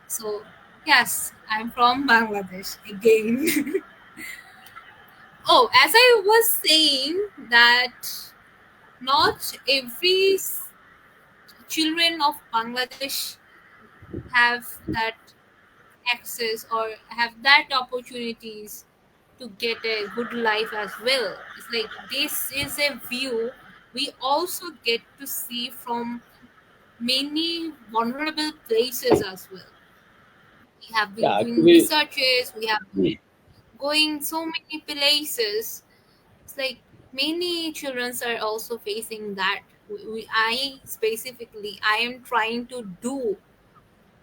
So, yes, I'm from Bangladesh again. Oh, as I was saying, that not every children of Bangladesh have that access or have that opportunities to get a good life as well. It's like this is a view we also get to see from many vulnerable places as well. We have been Yeah, doing actually, researches, we have been going so many places. It's like many children are also facing that. I specifically, I am trying to do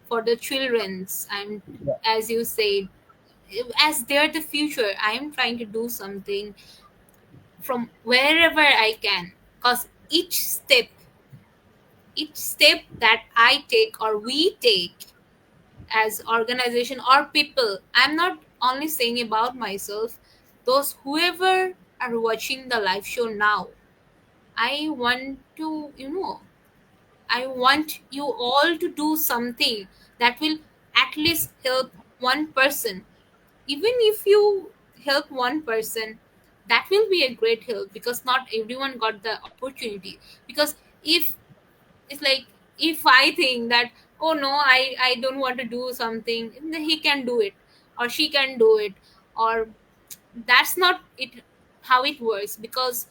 for the children's, and as you said, as they're the future, I am trying to do something from wherever I can, because each step that I take or we take as organization or people, I'm not only saying about myself, those whoever are watching the live show now, I want to, I want you all to do something that will at least help one person. Even if you help one person, that will be a great help, because not everyone got the opportunity. Because if it's like, if I think that, oh no, I don't want to do something, then he can do it or she can do it, or that's not it, how it works. Because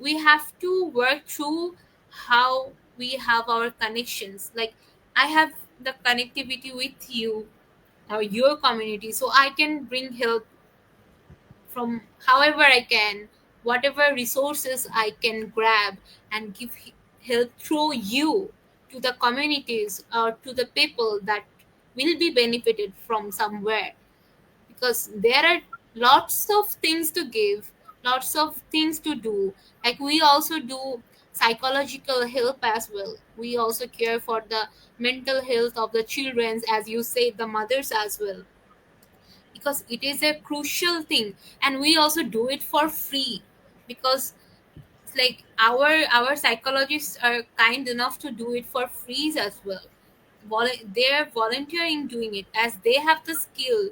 we have to work through how we have our connections. Like, I have the connectivity with you or your community, so I can bring help from however I can, whatever resources I can grab, and give help through you to the communities or to the people that will be benefited from somewhere. Because there are lots of things to give, lots of things to do. Like, we also do psychological help as well. We also care for the mental health of the children, as you say, the mothers as well, because it is a crucial thing. And we also do it for free, because it's like our psychologists are kind enough to do it for free as well. They're volunteering doing it as they have the skill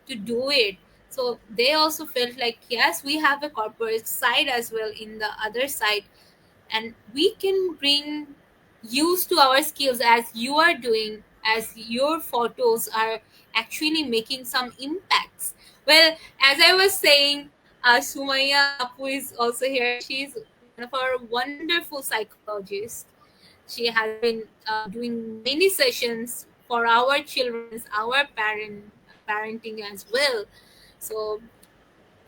to do it. So they also felt like, yes, we have a corporate side as well in the other side, and we can bring use to our skills as you are doing, as your photos are actually making some impacts. Well, as I was saying, Sumaya Apu is also here. She's one of our wonderful psychologists. She has been doing many sessions for our children, our parenting as well. So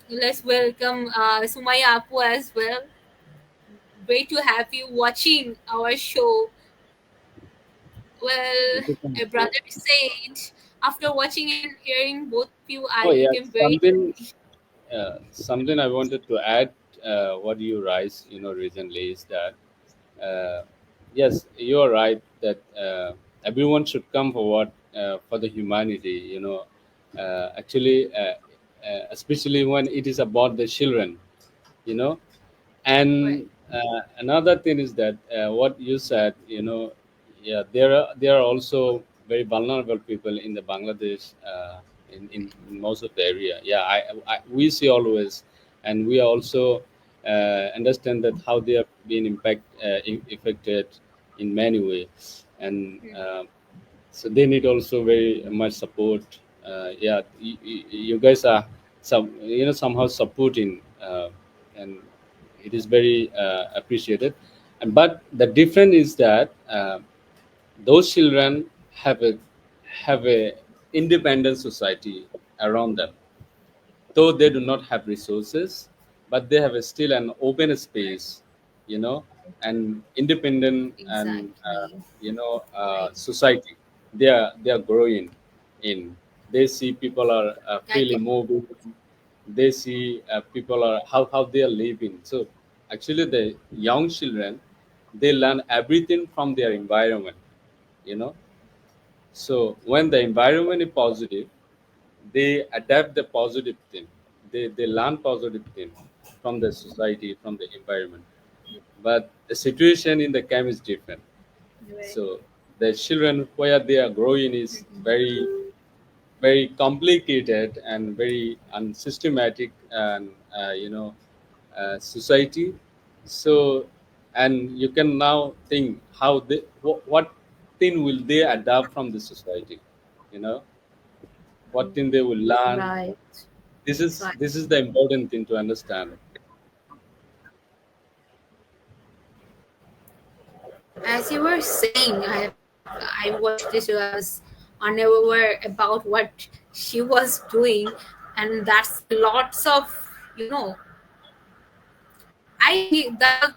let's welcome Sumaya Apu as well. Great to have you watching our show. Well, Thank you so a much. brother said, after watching and hearing both of you, Oh I yeah, became very happy. something I wanted to add. What you raised, recently is that yes, you are right that everyone should come forward for the humanity. Actually, especially when it is about the children. You know, Right. and another thing is that what you said, yeah, there are also very vulnerable people in the Bangladesh, in most of the area. Yeah, we see always, and we also understand that how they are being affected in many ways, and so they need also very much support. Yeah, you guys are somehow supporting, and it is very appreciated. And but the difference is that those children have a independent society around them, though they do not have resources, but they have still an open space, you know and independent, and Exactly. Right. society they are growing in. They see people are I freely moving. They see people are how they are living. So actually the young children, they learn everything from their environment, you know so when the environment is positive, they adapt the positive thing. They learn positive thing from the society, from the environment. But the situation in the camp is different. right. So the children where they are growing is very, very complicated and very unsystematic, and society. So, and you can now think how what thing will they adapt from the society, you know what thing they will learn. Right. This is the important thing to understand. As you were saying, I watched this. I was unaware about what she was doing, and that's lots of you know. I think the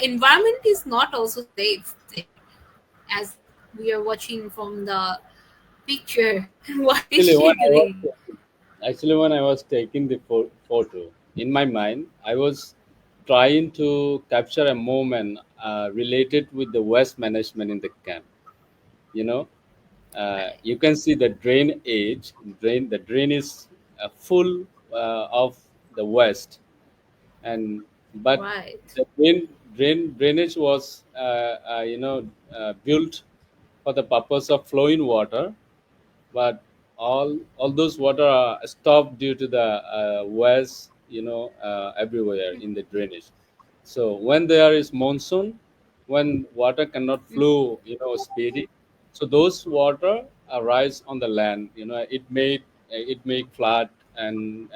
environment is not also safe there, as we are watching from the picture. What is Actually, she doing? when I was taking the photo, in my mind, I was trying to capture a moment related with the waste management in the camp. You know, Right. you can see the drain. The drain is full of the waste, and but Right. the drainage was built for the purpose of flowing water, but all those water are stopped due to the wells, everywhere in the drainage. So when there is monsoon, when water cannot flow, speedy, so those water arise on the land. It make flood, and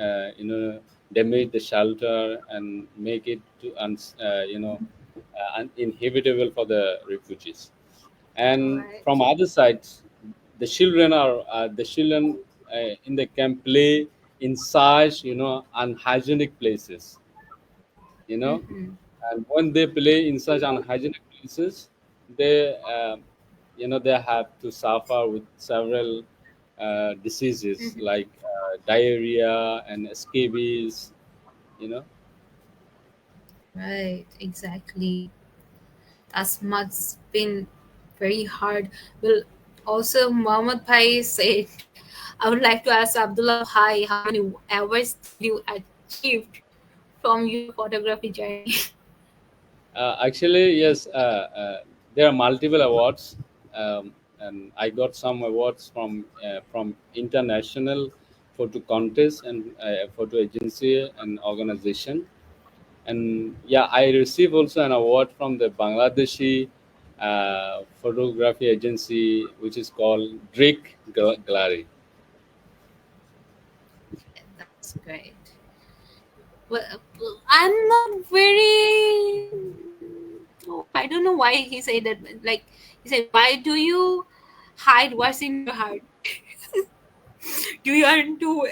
damage the shelter, and make it uninhabitable for the refugees. And from Right. other sides, the children in the camp play in such unhygienic places, you know and when they play in such unhygienic places, they have to suffer with several diseases like diarrhea and scabies, you know Right. Exactly. That's must been very hard. Well, also Muhammad Bhai said, I would like to ask Abdullah Bhai, how many hours did you achieved from your photography journey? Actually, yes, there are multiple awards, and I got some awards from international photo contest and photo agency and organization. And yeah, I received also an award from the Bangladeshi photography agency, which is called Drake Gallery. That's great. Well, I'm not very. Oh, I don't know why he said that. Like he said, why do you hide what's in your heart? Do you want to,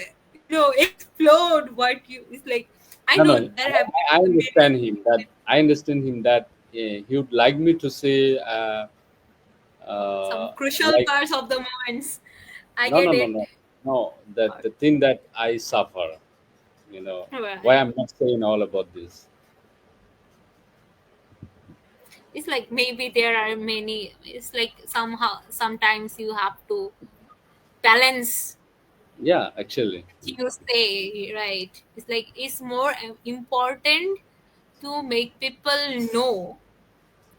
explode what you? It's like I No, no, know there have I been understand him that he would like me to say some crucial like parts of the moments. I no, no, get no, it. no, no. That the thing that I suffer, you know, why Right. I'm not saying all about this. It's like maybe there are many. It's like somehow sometimes you have to balance Yeah, actually, you say, right? It's like it's more important to make people know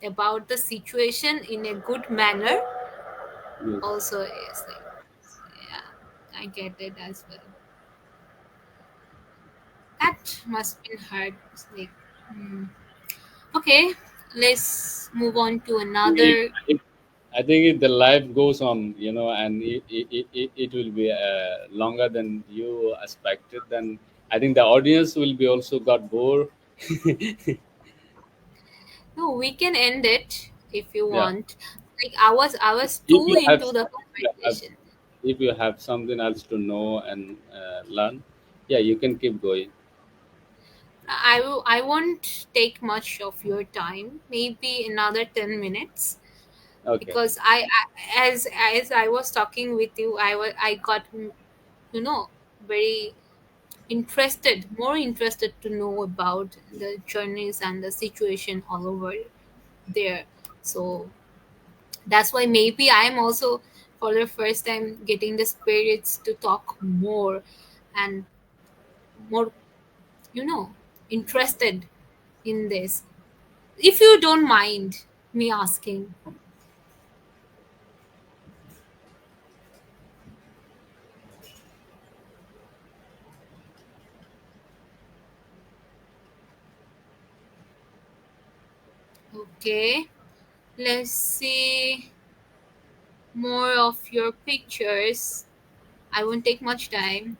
about the situation in a good manner. yes. Also, it's like, yeah, I get it as well. That must been hard. It's like, hmm. Okay, let's move on to If, another. if, I think if the life goes on, and it will be longer than you expected, then I think the audience will be also got bored. No, we can end it if you Yeah. want. Like I was If too you have, into the if you have, conversation. if you have something else to know and learn, yeah, you can keep going. I won't take much of your time. Maybe another 10 minutes Okay. because as I was talking with you, I got very interested, more interested to know about the journeys and the situation all over there. So that's why maybe I am also for the first time getting the spirits to talk more and more, you know, interested in this. If you don't mind me asking, okay, let's see more of your pictures. I won't take much time.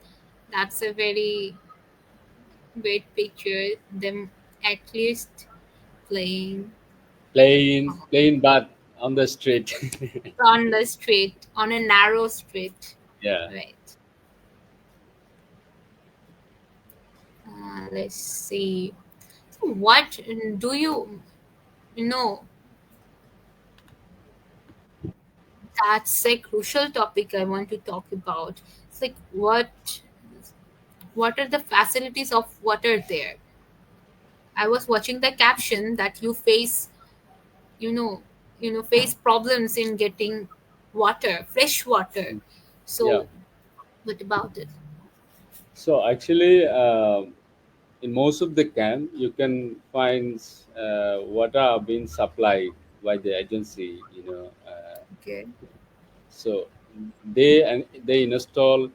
That's a very great picture. Them at least playing Playing bad on the street. on the street, on a narrow street. Yeah. Right. Let's see. So what do you know? That's a crucial topic I want to talk about. It's like what are the facilities of water there? I was watching the caption that you face, you know, face problems in getting water, fresh water. Yeah. So what about it? So actually, in most of the camp, you can find water being supplied by the agency. Okay. So they install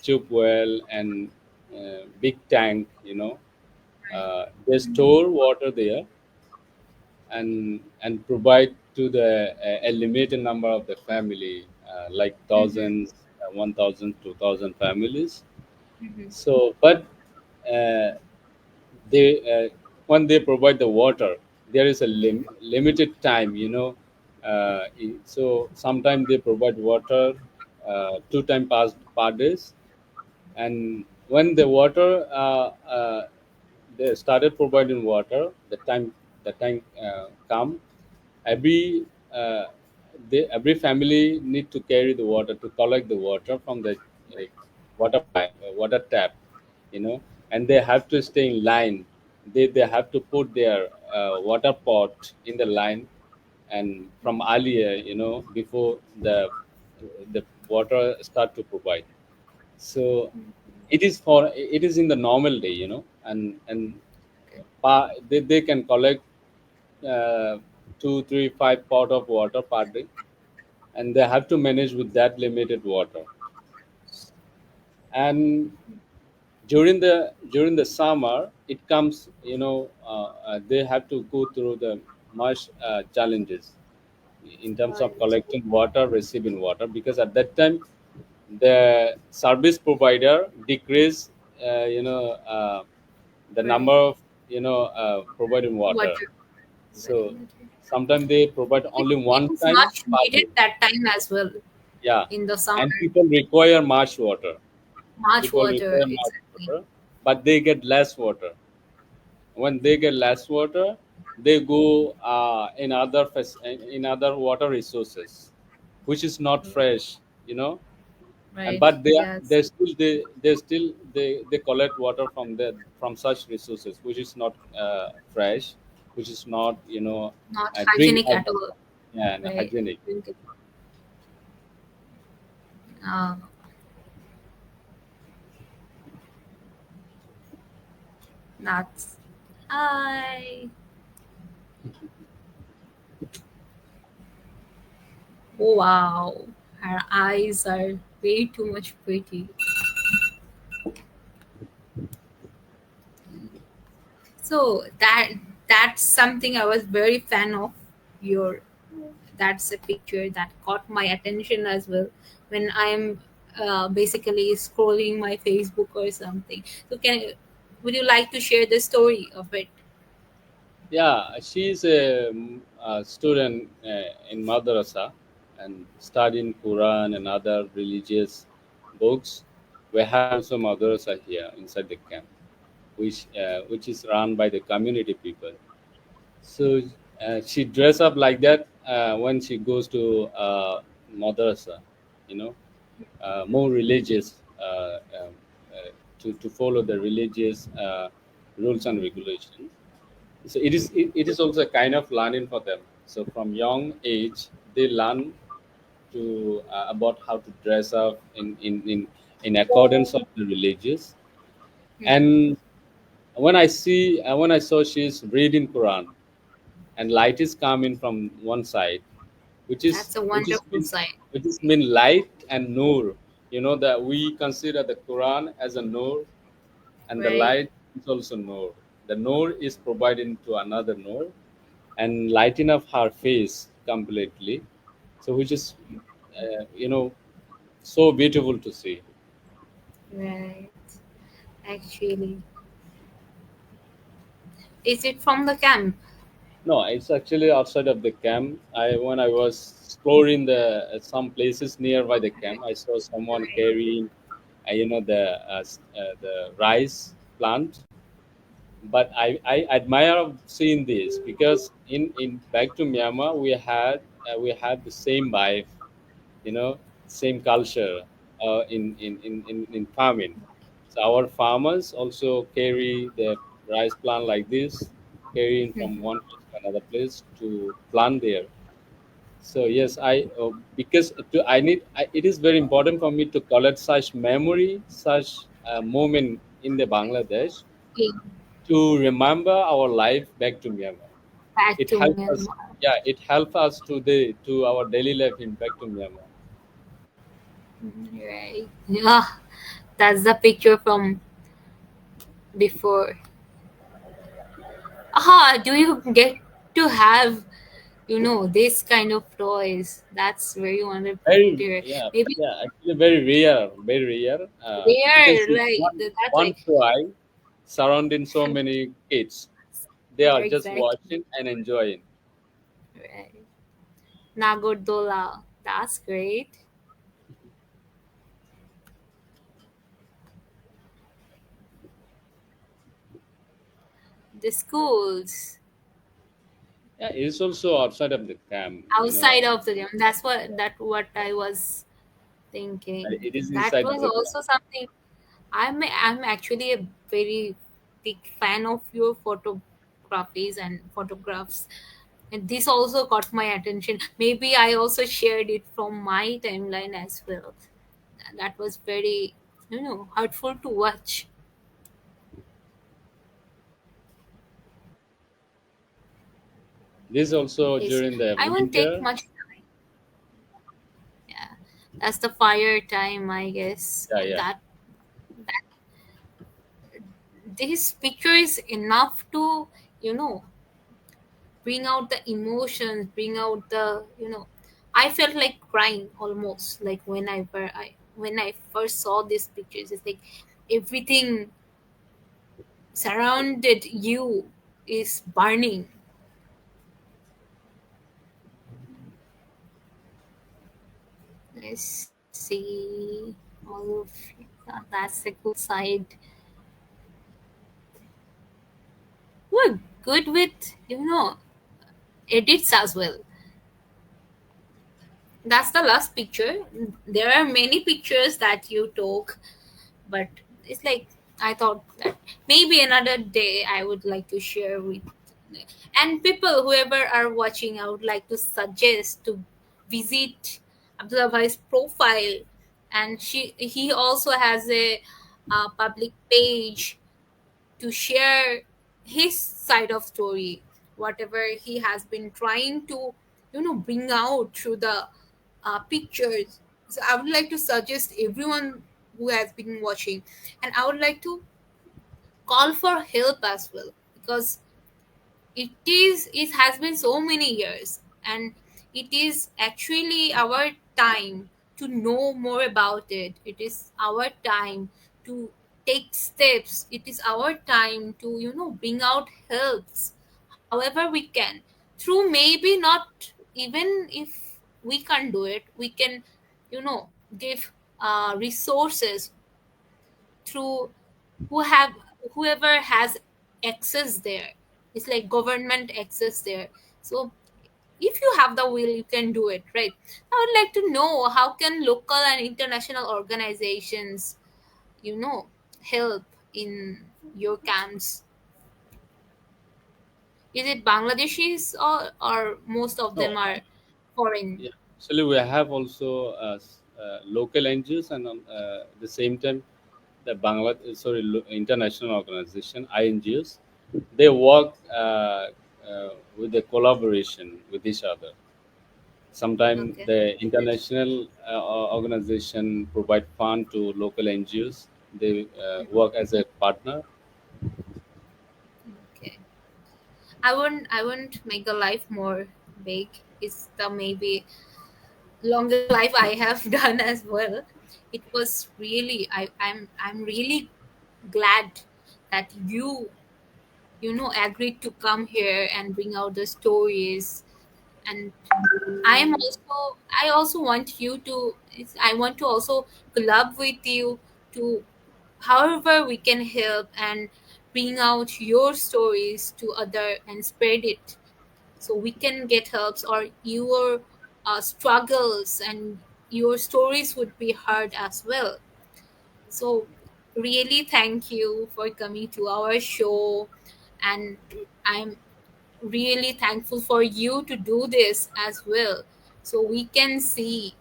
tube well and big tank. They store water there and provide to the a limited number of the family, like Mm-hmm. thousands, 1,000, 2,000 families. Mm-hmm. So, but uh, they when they provide the water, there is a limited time. So sometimes they provide water two times per days, and when the water they started providing water, the time come, every uh, every family need to carry the water to collect the water from the like, water pipe, water tap, and they have to stay in line. They have to put their water pot in the line, and from earlier, before the water start to provide. So it is in the normal day, and they can collect 2 3 5 pot of water per day, and they have to manage with that limited water. And during the summer, it comes, they have to go through the much challenges in terms of Right. collecting water, receiving water, because at that time the service provider decrease, uh, you know uh, the number Right. of providing water. Water. So Very water. sometimes they provide It only one means time much per needed day. that time as well Yeah, in the summer. and people require much water. Much People water, require much exactly. water, but they get less water. When they get less water, they go in other water resources, which is not fresh, and Right. but Yes. they collect water from such resources, which is not fresh, which is not Not hygienic at drinkable, all. yeah, and Right. hygienic. Drink it. Uh, nuts. I. Oh, wow. Her eyes are way too much pretty. So that's something I was very fan of your. That's a picture that caught my attention as well when I'm basically scrolling my Facebook or something. So would you like to share the story of it? Yeah, she's a student in madrasa and studying Quran and other religious books. We have also madrasa here inside the camp, which is run by the community people. So she dress up like that when she goes to madrasa, you know, more religious to follow the religious rules and regulations. So it is also a kind of learning for them. So from young age, they learn to about how to dress up in accordance of the religious. Hmm. And when I saw she's reading Quran and light is coming from one side, which is That's a which is wonderful mean sight. which is mean light and nur. You know that we consider the Quran as a nur, and the Right. light is also nur. The nur is providing to another nur and lighting up her face completely. So which is so beautiful to see. Right. Actually, is it from the camp? No, it's actually outside of the camp. I When I was exploring the some places nearby the camp, I saw someone Right. carrying, the rice plant. But I admire seeing this because in back to Myanmar we had the same vibe, same culture in farming. So our farmers also carry the rice plant like this, carrying from one place to another place to plant there. So yes, because it is very important for me to collect such memory, such moment in the Bangladesh Okay. to remember our life back to Myanmar. Back It to helps us, Myanmar. yeah, it helps us to our daily life in back to Myanmar. Right. Yeah. That's the picture from before. Ah, do you get to have, this kind of toys? That's very wonderful to Very, hear. yeah, Maybe yeah, actually very rare. they Because are it's like that's one like toy surrounding so many kids. They are just exactly watching and enjoying. right. Nagodola. That's great. The schools Yeah, it's also outside of the camp. outside of the game. That's what I was thinking. It is That inside of was the camp. also something. I'm actually a very big fan of your photographies and photographs. And this also caught my attention. Maybe I also shared it from my timeline as well. That was very, hurtful to watch. This also Yes, during the I won't take winter. much time. Yeah, that's the fire time, I guess. Yeah, yeah. That this picture is enough to, you know, bring out the emotions, bring out the, I felt like crying almost. Like when I first saw these pictures, it's like everything. surrounded you is burning. Let's see all of that's a good side. We're good with edits as well. That's the last picture. There are many pictures that you took, but it's like I thought that maybe another day I would like to share with, and people whoever are watching, I would like to suggest to visit Abdullah Bhai's profile, and he also has a public page to share his side of story, whatever he has been trying to bring out through the pictures. So I would like to suggest everyone who has been watching, and I would like to call for help as well, because it has been so many years, and it is actually our time to know more about it. It is our time to take steps. It is our time to bring out helps however we can, through maybe not, even if we can't do it, we can you know give resources through who have whoever has access there. It's like government access there. So if you have the will, you can do it, right? I would like to know, how can local and international organizations help in your camps? Is it Bangladeshis, or most of No, them are foreign? yeah. Actually, we have also local NGOs and the same time the international organization INGOs. They work with the collaboration with each other. Sometimes Okay. the international organization provide fund to local NGOs. They work as a partner. Okay. I won't make the life more big. It's the maybe longest life I have done as well. It was really, I'm really glad that agreed to come here and bring out the stories. And I also want you to, I want to also collab with you to, however we can help and bring out your stories to other and spread it, so we can get helps, or your struggles and your stories would be heard as well. So really thank you for coming to our show, and I'm really thankful for you to do this as well, so we can see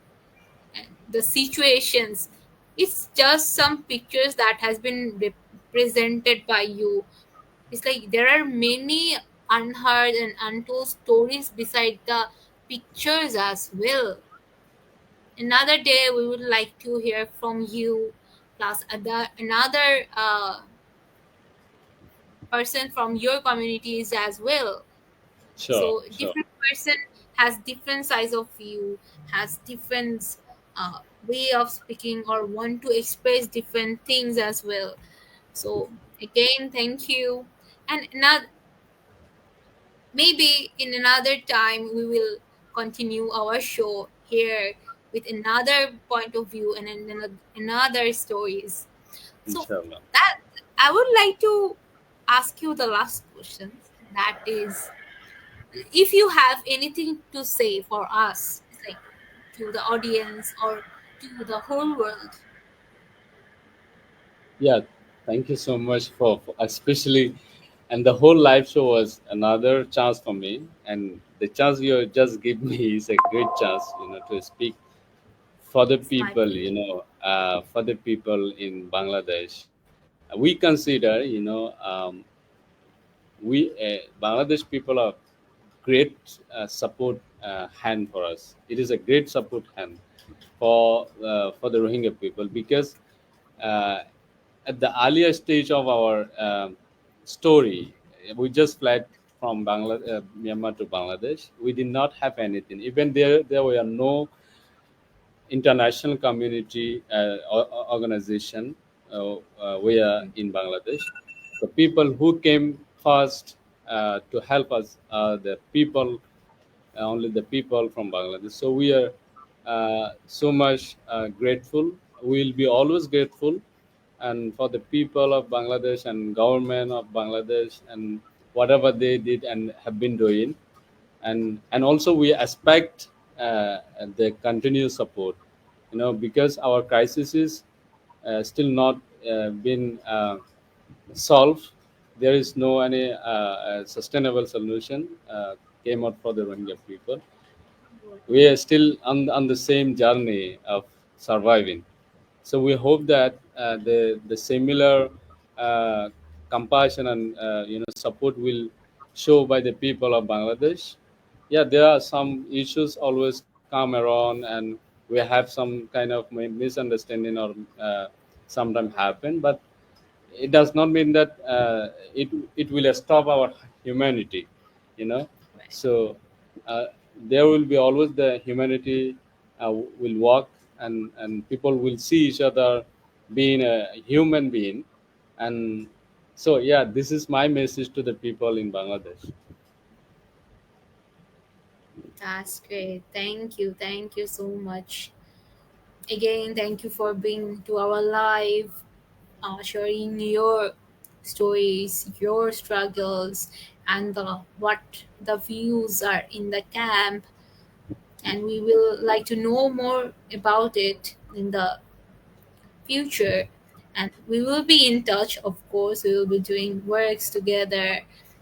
the situations. It's just some pictures that has been represented by you. It's like there are many unheard and untold stories beside the pictures as well. Another day we would like to hear from you, plus another person from your communities as well. Sure, So sure, different person has different size of view, has different way of speaking, or want to express different things as well. So again, thank you. And now maybe in another time we will continue our show here with another point of view and another stories. So inshallah. that I would like to ask you the last question, that is, if you have anything to say for us, like to the audience or to the whole world. Yeah, thank you so much for especially, and the whole live show was another chance for me, and the chance you just give me is a great chance, to speak for the It's my people, pleasure. for the people in Bangladesh. We consider, we Bangladesh people are great support hand for us. It is a great support hand for the Rohingya people, because uh, at the earlier stage of our story, we just fled from Myanmar to Bangladesh. We did not have anything. Even there were no international community organization. We are in Bangladesh. The people who came first to help us are the people, only the people from Bangladesh. So we are so much grateful. We will be always grateful, and for the people of Bangladesh and government of Bangladesh and whatever they did and have been doing, and also we expect the continued support. Because our crisis is still not been solved. There is no any sustainable solution came out for the Rohingya people. We are still on the same journey of surviving. So we hope that the similar uh, compassion and support will show by the people of Bangladesh. Yeah, there are some issues always come around, and we have some kind of misunderstanding or sometimes happen, but it does not mean that it will stop our humanity, you know. Right. So uh, there will be always the humanity will walk, and people will see each other being a human being. And so yeah, this is my message to the people in Bangladesh. That's great. Thank you. Thank you so much. Again, thank you for being to our live, sharing your stories, your struggles, and what the views are in the camp. And we will like to know more about it in the future. And we will be in touch, of course. We will be doing works together,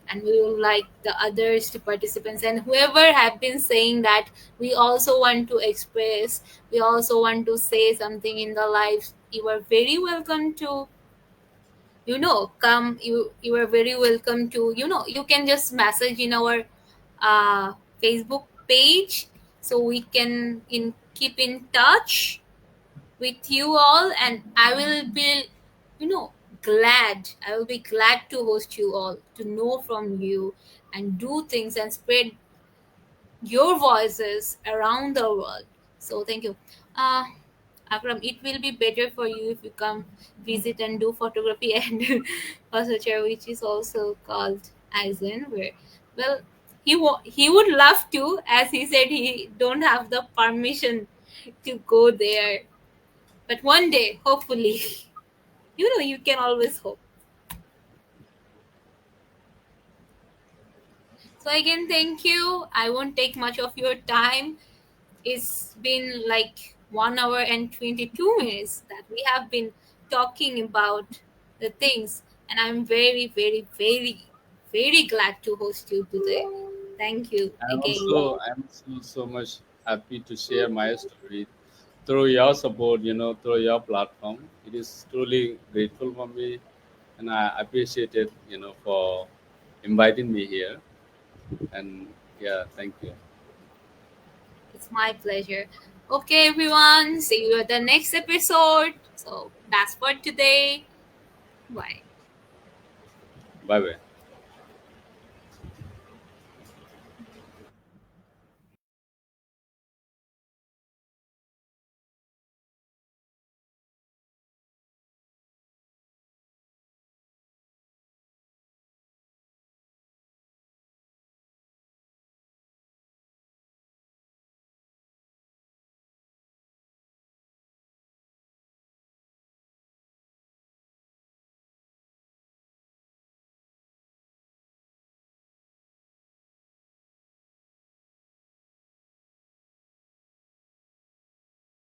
and we will like the others to participants and whoever have been saying that we also want to express, we also want to say something in the lives. You are very welcome to, come. You are very welcome to, you can just message in our Facebook page, so we can keep in touch with you all. And I will be, you know I will be glad to host you all, to know from you and do things and spread your voices around the world. So thank you. Akram, it will be better for you if you come visit and do photography and culture, which is also called Aizen, where, well, he would love to, as he said he don't have the permission to go there, but one day, hopefully, you can always hope. So again, thank you. I won't take much of your time. It's been like 1 hour and 22 minutes that we have been talking about the things, and I'm very, very, very, very glad to host you today. Thank you And again. also, I'm so much happy to share my story through your support, through your platform. It is truly grateful for me, and I appreciate it, for inviting me here. And yeah, thank you. It's my pleasure. Okay, everyone. See you at the next episode. So that's for today. Bye. Bye bye.